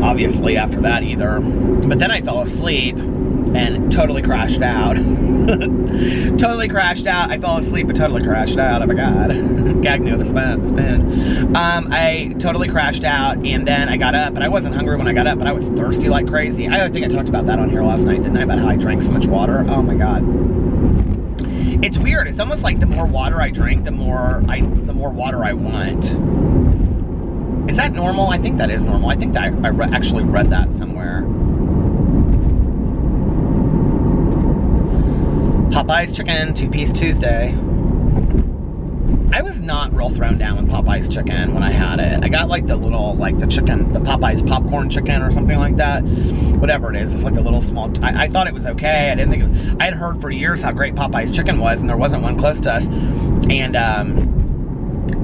obviously after that either. But then I fell asleep and totally crashed out. Totally crashed out. I fell asleep and totally crashed out. Oh my God. Gag me with a spoon. I totally crashed out, and then I got up, and I wasn't hungry when I got up, but I was thirsty like crazy. I think I talked about that on here last night, didn't I? About how I drank so much water. Oh my God. It's weird. It's almost like the more water I drink, the more water I want. Is that normal? I think that is normal. I think that I actually read that somewhere. Popeye's chicken, 2-piece Tuesday. I was not real thrown down with Popeye's chicken when I had it. I got like the little, like the chicken, the Popeye's popcorn chicken or something like that. Whatever it is, it's like the little small, I thought it was okay. I didn't think it was, I had heard for years how great Popeye's chicken was, and there wasn't one close to us. And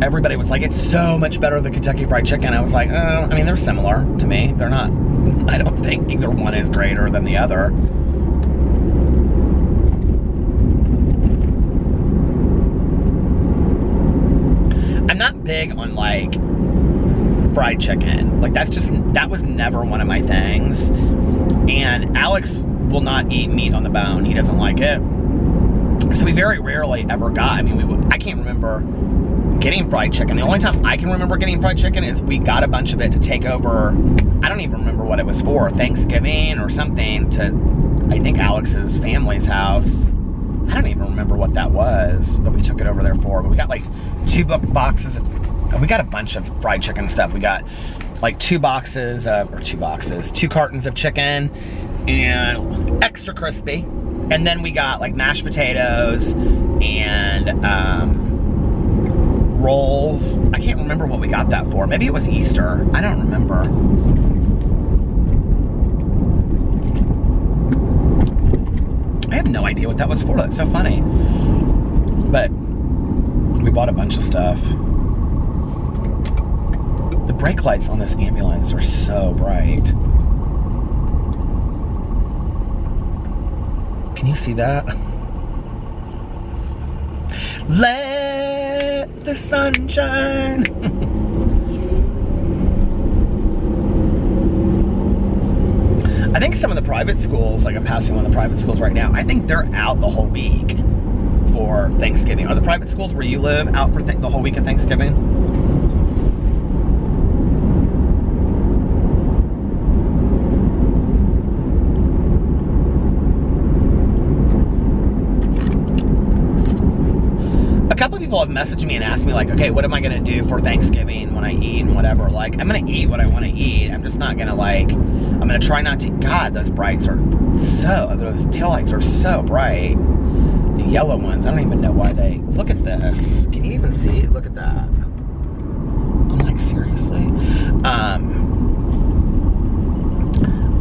everybody was like, it's so much better than Kentucky Fried Chicken. I was like, I mean, they're similar to me. They're not, I don't think either one is greater than the other. I'm not big on like fried chicken. Like that was never one of my things. And Alex will not eat meat on the bone. He doesn't like it. So we very rarely ever got, I mean, I can't remember getting fried chicken. The only time I can remember getting fried chicken is we got a bunch of it to take over, I don't even remember what it was for, Thanksgiving or something, to, I think, Alex's family's house. I don't even remember what that was that we took it over there for, but we got like 2 boxes. We got a bunch of fried chicken stuff. We got like 2 cartons of chicken and extra crispy. And then we got like mashed potatoes and rolls. I can't remember what we got that for. Maybe it was Easter. I don't remember. I have no idea what that was for. That's so funny. But we bought a bunch of stuff. The brake lights on this ambulance are so bright. Can you see that? Let the sun shine. I think some of the private schools, like I'm passing one of the private schools right now, I think they're out the whole week for Thanksgiving. Are the private schools where you live out for the whole week of Thanksgiving? A couple of people have messaged me and asked me, like, okay, what am I going to do for Thanksgiving when I eat and whatever? Like, I'm going to eat what I want to eat. I'm just not going to, like, I'm going to try not to. God, those those taillights are so bright. The yellow ones, I don't even know why they. Look at this. Can you even see it? Look at that. I'm like, seriously?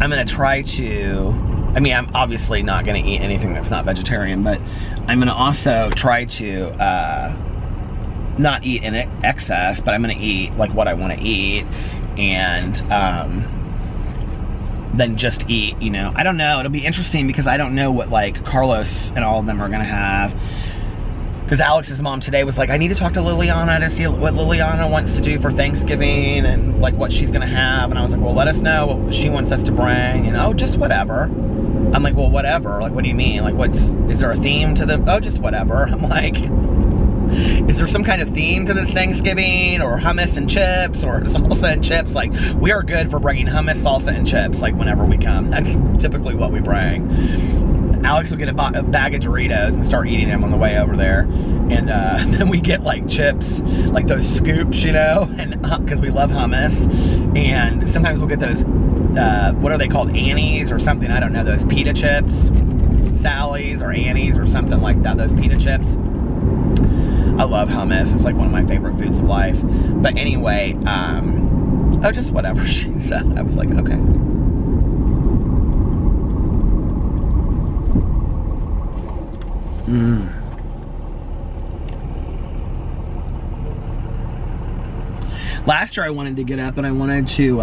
I'm going to try to. I mean, I'm obviously not going to eat anything that's not vegetarian, but I'm going to also try to not eat in excess, but I'm going to eat like what I want to eat, and then just eat, you know. I don't know. It'll be interesting because I don't know what like Carlos and all of them are going to have. Because Alex's mom today was like, I need to talk to Liliana to see what Liliana wants to do for Thanksgiving and like what she's going to have. And I was like, well, let us know what she wants us to bring. And oh, just whatever. I'm like, well, whatever. Like, what do you mean? Like, is there a theme to the, oh, just whatever. I'm like, is there some kind of theme to this Thanksgiving, or hummus and chips, or salsa and chips? Like, we are good for bringing hummus, salsa, and chips, like, whenever we come. That's typically what we bring. Alex will get a bag of Doritos and start eating them on the way over there. And then we get, like, chips, like those scoops, you know, and because we love hummus. And sometimes we'll get those, what are they called, Annie's or something? I don't know, those pita chips. Sally's or Annie's or something like that, those pita chips. I love hummus. It's like one of my favorite foods of life. But anyway, oh, just whatever she said. I was like, okay. Last year I wanted to get up and I wanted to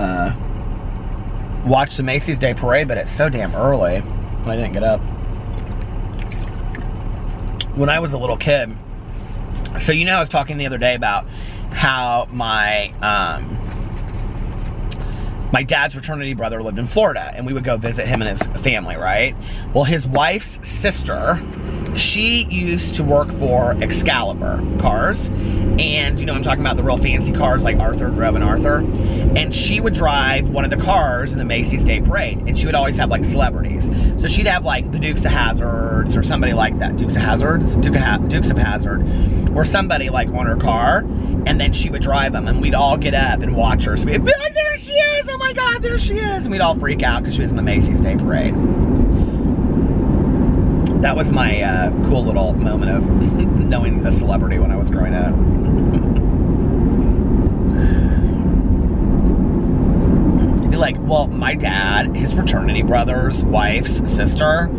watch the Macy's Day Parade, but it's so damn early, and I didn't get up. When I was a little kid, so you know I was talking the other day about how my my dad's fraternity brother lived in Florida, and we would go visit him and his family, right? Well, his wife's sister, she used to work for Excalibur cars, and you know I'm talking about, the real fancy cars like Arthur drove an Arthur, and she would drive one of the cars in the Macy's Day Parade, and she would always have like celebrities. So she'd have like the Dukes of Hazzards or somebody like that, Dukes of Hazzard, or somebody like on her car, and then she would drive them, and we'd all get up and watch her. So we'd be like, there she is, oh my God, there she is, and we'd all freak out because she was in the Macy's Day Parade. That was my cool little moment of knowing the celebrity when I was growing up. Like, well, my dad, his fraternity brother's wife's sister,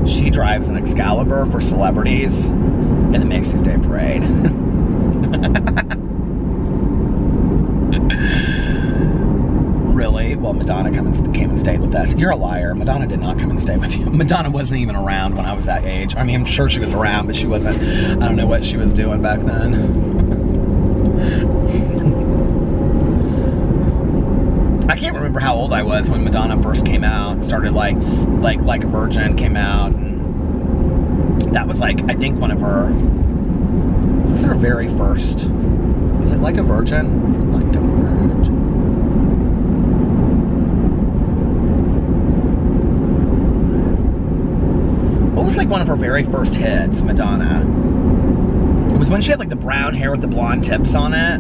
she drives an Excalibur for celebrities in the Macy's Day Parade. Really? Well, Madonna came and stayed with us. You're a liar. Madonna did not come and stay with you. Madonna wasn't even around when I was that age. I mean, I'm sure she was around, but she wasn't. I don't know what she was doing back then. I can't remember how old I was when Madonna first came out. Started like a Virgin came out, and that was like, I think one of her, was her very first, was it Like a Virgin? Like a Virgin. What was like one of her very first hits, Madonna? It was when she had like the brown hair with the blonde tips on it.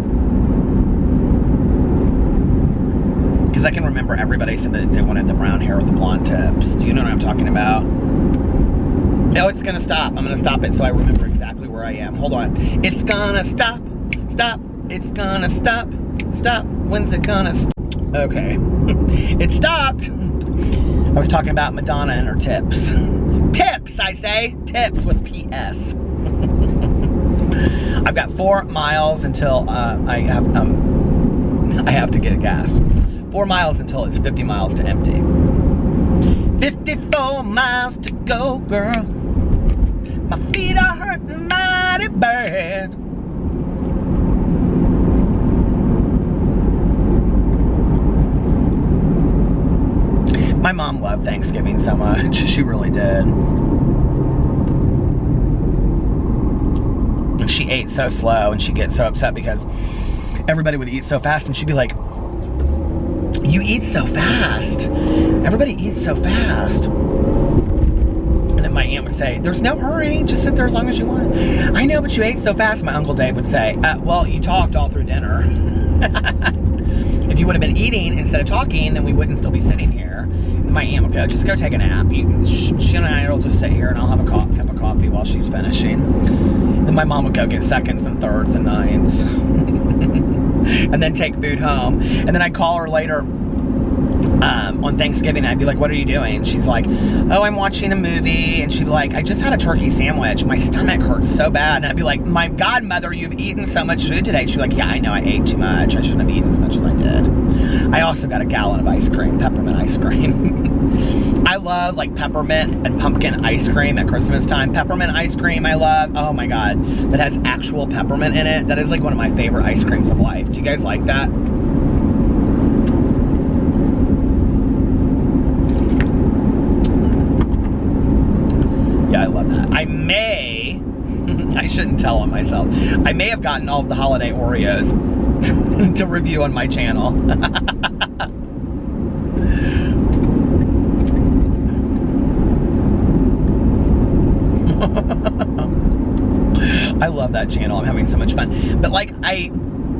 Because I can remember everybody said that they wanted the brown hair with the blonde tips. Do you know what I'm talking about? No, it's gonna stop. I'm gonna stop it so I remember exactly where I am. Hold on. It's gonna stop. Stop. It's gonna stop. Stop. When's it gonna stop? Okay. It stopped. I was talking about Madonna and her tips. Tips, I say. Tips with PS. I've got 4 miles until I have to get gas. 4 miles until it's 50 miles to empty. 54 miles to go, girl. My feet are hurting mighty bad. My mom loved Thanksgiving so much. She really did. And she ate so slow, and she'd get so upset because everybody would eat so fast, and she'd be like, you eat so fast. Everybody eats so fast. And then my aunt would say, there's no hurry. Just sit there as long as you want. I know, but you ate so fast. My Uncle Dave would say, well, you talked all through dinner. If you would have been eating instead of talking, then we wouldn't still be sitting here. And my aunt would go, just go take a nap. She and I will just sit here, and I'll have a cup of coffee while she's finishing. Then my mom would go get seconds and thirds and ninths. And then take food home. And then I'd call her later on Thanksgiving. I'd be like, what are you doing? And she's like, oh, I'm watching a movie. And she'd be like, I just had a turkey sandwich. My stomach hurts so bad. And I'd be like, my God, Mother, you've eaten so much food today. She'd be like, yeah, I know, I ate too much. I shouldn't have eaten as much as I did. I also got a gallon of ice cream, peppermint ice cream. I love like peppermint and pumpkin ice cream at Christmas time. Peppermint ice cream I love. Oh my God, that has actual peppermint in it. That is like one of my favorite ice creams of life. Do you guys like that? Yeah, I love that. I shouldn't tell on myself. I may have gotten all of the holiday Oreos to review on my channel. I love that channel. I'm having so much fun. But like, I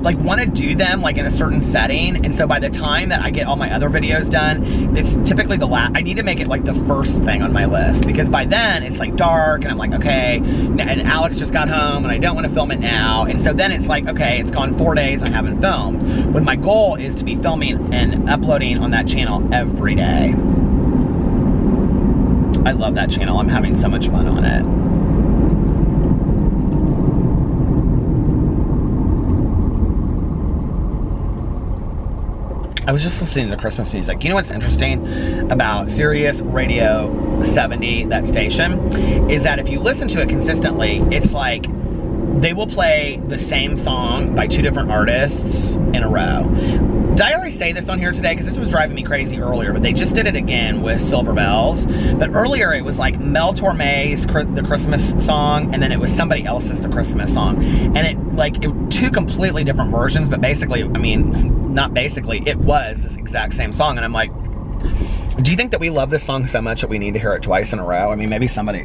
want to do them like in a certain setting, and so by the time that I get all my other videos done, it's typically the last. I need to make it like the first thing on my list, because by then it's like dark and I'm like, okay, and Alex just got home and I don't want to film it now, and so then it's like, okay, it's gone 4 days, I haven't filmed, when my goal is to be filming and uploading on that channel every day. I love that channel. I'm having so much fun on it. I was just listening to Christmas music. You know what's interesting about Sirius Radio 70, that station, is that if you listen to it consistently, it's like they will play the same song by 2 different artists in a row. Did I already say this on here today? Because this was driving me crazy earlier, but they just did it again with Silver Bells. But earlier it was like Mel Torme's the Christmas song, and then it was somebody else's the Christmas song. And it two completely different versions, but basically, I mean, not basically, it was this exact same song. And I'm like, do you think that we love this song so much that we need to hear it twice in a row? I mean, maybe somebody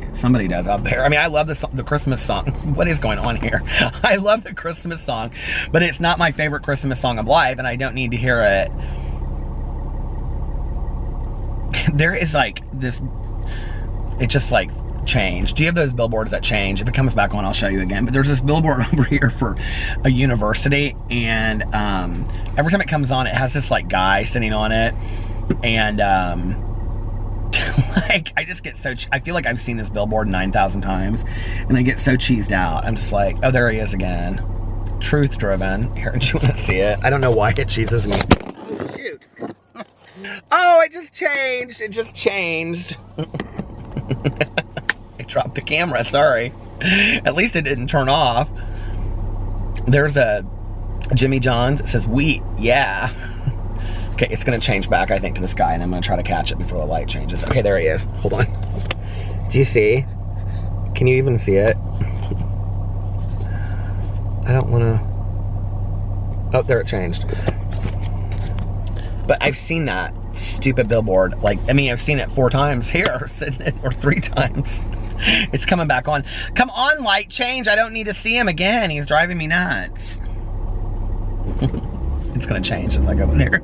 does out there. I mean, I love the Christmas song. What is going on here? I love the Christmas song, but it's not my favorite Christmas song of life, and I don't need to hear it. There is like this, it just like changed. Do you have those billboards that change? If it comes back on, I'll show you again. But there's this billboard over here for a university, and every time it comes on, it has this like guy sitting on it. And like, I just get so, I feel like I've seen this billboard 9,000 times, and I get so cheesed out. I'm just like, oh, there he is again. Truth driven. Here, do you want to see it? I don't know why it cheeses me. Oh, shoot. Oh, it just changed. It just changed. I dropped the camera, sorry. At least it didn't turn off. There's a Jimmy John's. It says wheat, yeah. Okay, it's gonna change back, I think, to this guy, and I'm gonna try to catch it before the light changes. Okay, there he is. Hold on. Do you see? Can you even see it? I don't wanna... Oh, there it changed. But I've seen that stupid billboard. Like, I mean, I've seen it 4 times here, or 3 times. It's coming back on. Come on, light change. I don't need to see him again. He's driving me nuts. It's gonna change as I go in there.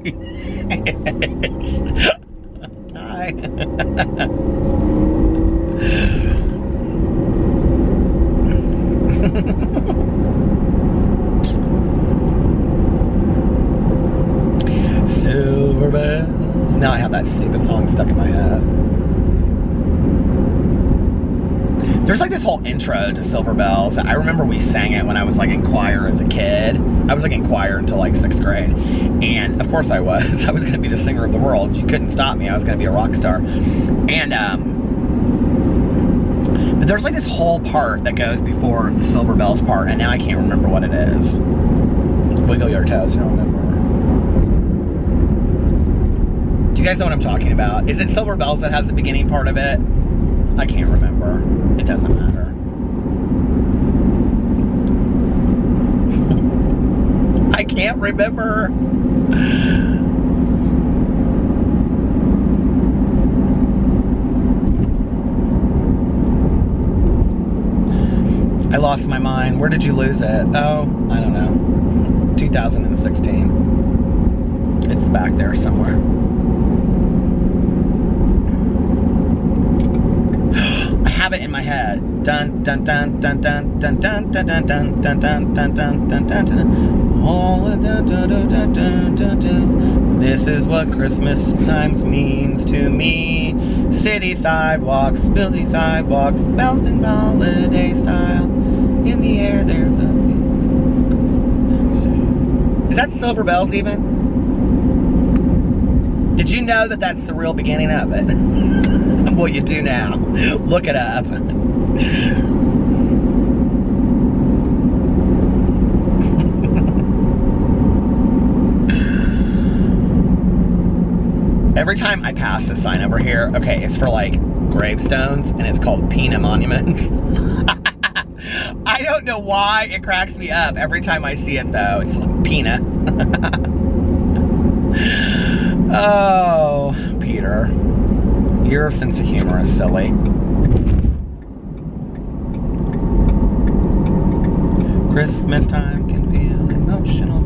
Hi. Silver bells. Now I have that stupid song stuck in my head. There's like this whole intro to Silver Bells. I remember we sang it when I was like in choir as a kid. I was like in choir until like 6th grade. And of course I was. I was gonna be the singer of the world. You couldn't stop me. I was gonna be a rock star. And but there's like this whole part that goes before the Silver Bells part, and now I can't remember what it is. Wiggle your toes, you don't remember. Do you guys know what I'm talking about? Is it Silver Bells that has the beginning part of it? I can't remember. It doesn't matter. I can't remember. I lost my mind. Where did you lose it? Oh, I don't know. 2016. It's back there somewhere. Have it in my head. Dun dun dun dun dun dun dun dun dun dun dun dun dun dun dun dun dun. All dun dun dun dun dun dun dun. This is what Christmas times means to me. City sidewalks, building sidewalks, bells and holiday style. In the air there's a Christmas. Is that Silver Bells even? Did you know that that's the real beginning of it? Well, you do now. Look it up. Every time I pass this sign over here, okay, it's for like gravestones, and it's called Pina Monuments. I don't know why it cracks me up every time I see it, though. It's like Pina. Oh, Peter. Your sense of humor is silly. Christmas time can feel emotional.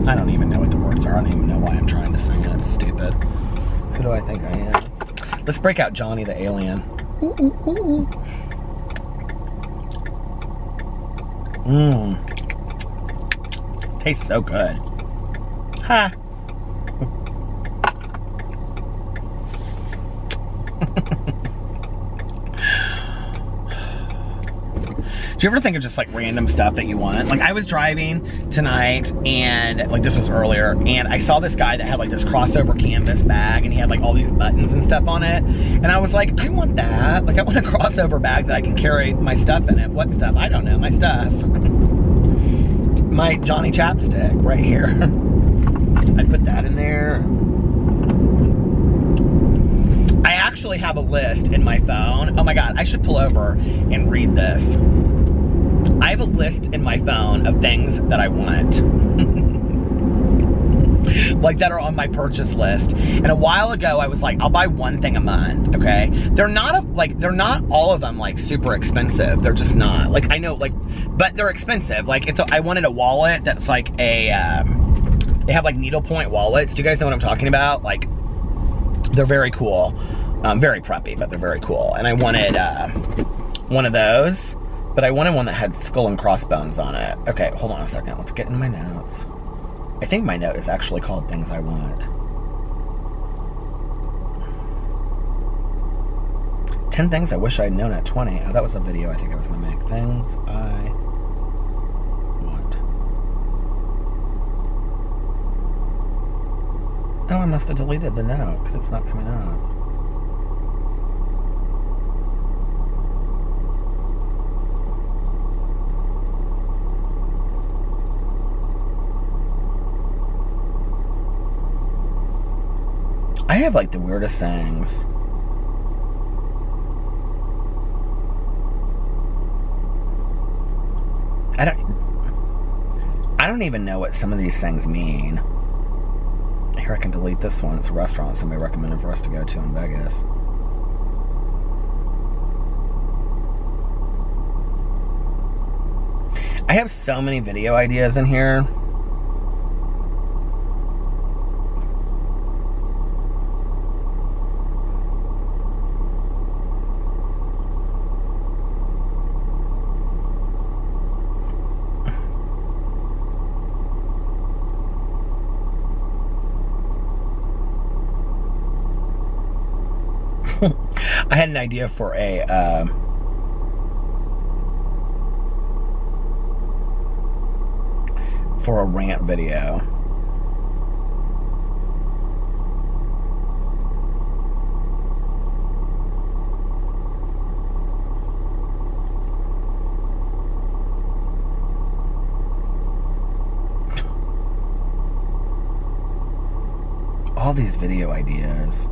I don't even know what the words are. I don't even know why I'm trying to sing it. It's stupid. Who do I think I am? Let's break out Johnny the Alien. Ooh, ooh, ooh. Mmm. Tastes so good. Ha! Do you ever think of just like random stuff that you want? Like, I was driving tonight, and like this was earlier, and I saw this guy that had like this crossover canvas bag, and he had like all these buttons and stuff on it, and I was like, I want that. Like, I want a crossover bag that I can carry my stuff in it. What stuff? I don't know, my stuff. My Johnny Chapstick right here. I put that in there. I actually have a list in my phone. Oh my God, I should pull over and read this. I have a list in my phone of things that I want. Like, that are on my purchase list. And a while ago, I was like, I'll buy one thing a month, okay? They're not all of them, like, super expensive. They're just not. Like, I know, like, but they're expensive. Like, I wanted a wallet that's like a, they have, like, needlepoint wallets. Do you guys know what I'm talking about? Like, they're very cool. Very preppy, but they're very cool. And I wanted one of those, but I wanted one that had skull and crossbones on it. Okay, hold on a second. Let's get in my notes. I think my note is actually called Things I Want. 10 things I wish I'd known at 20. Oh, that was a video I think I was going to make. Things I want. Oh, I must have deleted the note because it's not coming up. I have like the weirdest things. I don't even know what some of these things mean. Here, I can delete this one. It's a restaurant somebody recommended for us to go to in Vegas. I have so many video ideas in here. I had an idea for a rant video. All these video ideas.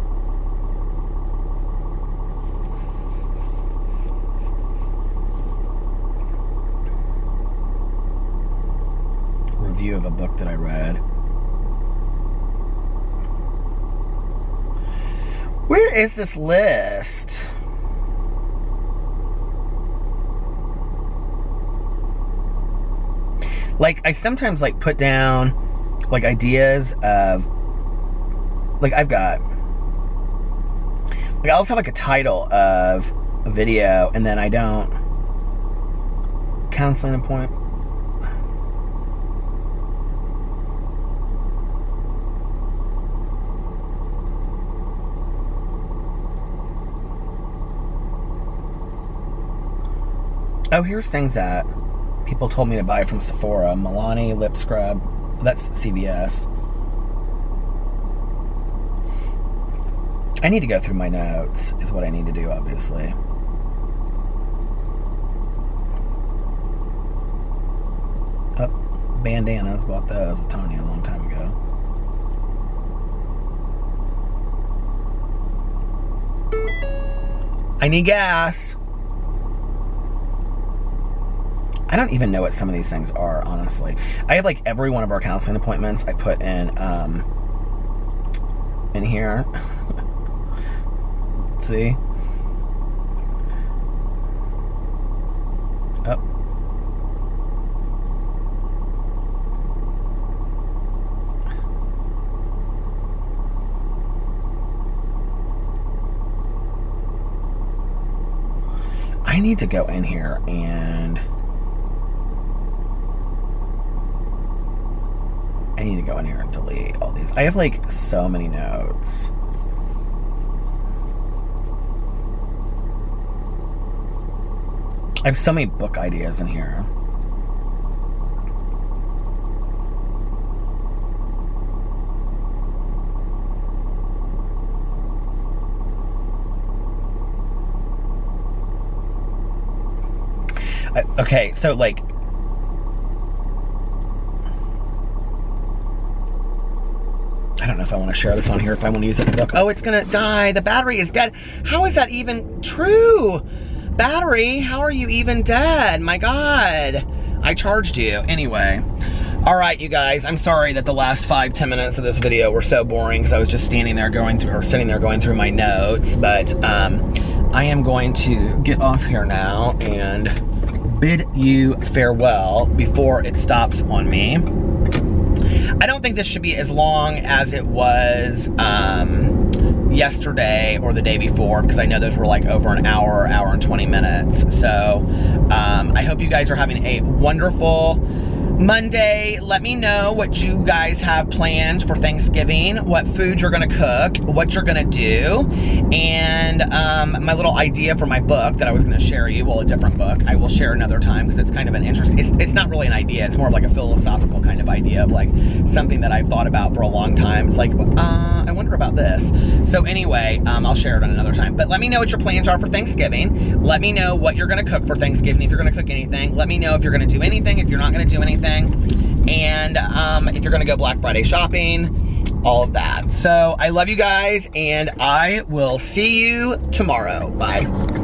Review of a book that I read. Where is this list? Like, I sometimes like put down like ideas of like I've got like I also have like a title of a video and then I don't counseling appointment. Oh, here's things that people told me to buy from Sephora. Milani lip scrub. That's CVS. I need to go through my notes, is what I need to do, obviously. Oh, bandanas. Bought those with Tony a long time ago. I need gas. I don't even know what some of these things are, honestly. I have like every one of our counseling appointments I put in here. Let's see. Oh. I need to go in here and I need to go in here and delete all these. I have like so many notes. I have so many book ideas in here. Okay, so like if I want to share this on here, if I want to use it in the book. Oh, it's gonna die. The battery is dead. How is that even true? Battery, how are you even dead? My God. I charged you. Anyway. All right, you guys, I'm sorry that the last 5-10 minutes of this video were so boring because I was just sitting there going through my notes, but I am going to get off here now and bid you farewell before it stops on me. I don't think this should be as long as it was yesterday or the day before, because I know those were like over an hour and 20 minutes. So I hope you guys are having a wonderful Monday. Let me know what you guys have planned for Thanksgiving, what food you're gonna cook, what you're gonna do, and my little idea for my book that I was gonna share you, well, a different book, I will share another time because it's kind of an interesting, it's not really an idea, it's more of like a philosophical kind of idea of like something that I've thought about for a long time. It's like, I wonder about this. So anyway, I'll share it on another time. But let me know what your plans are for Thanksgiving. Let me know what you're gonna cook for Thanksgiving, if you're gonna cook anything. Let me know if you're gonna do anything, if you're not gonna do anything. And if you're gonna go Black Friday shopping, all of that. So I love you guys, and I will see you tomorrow. Bye.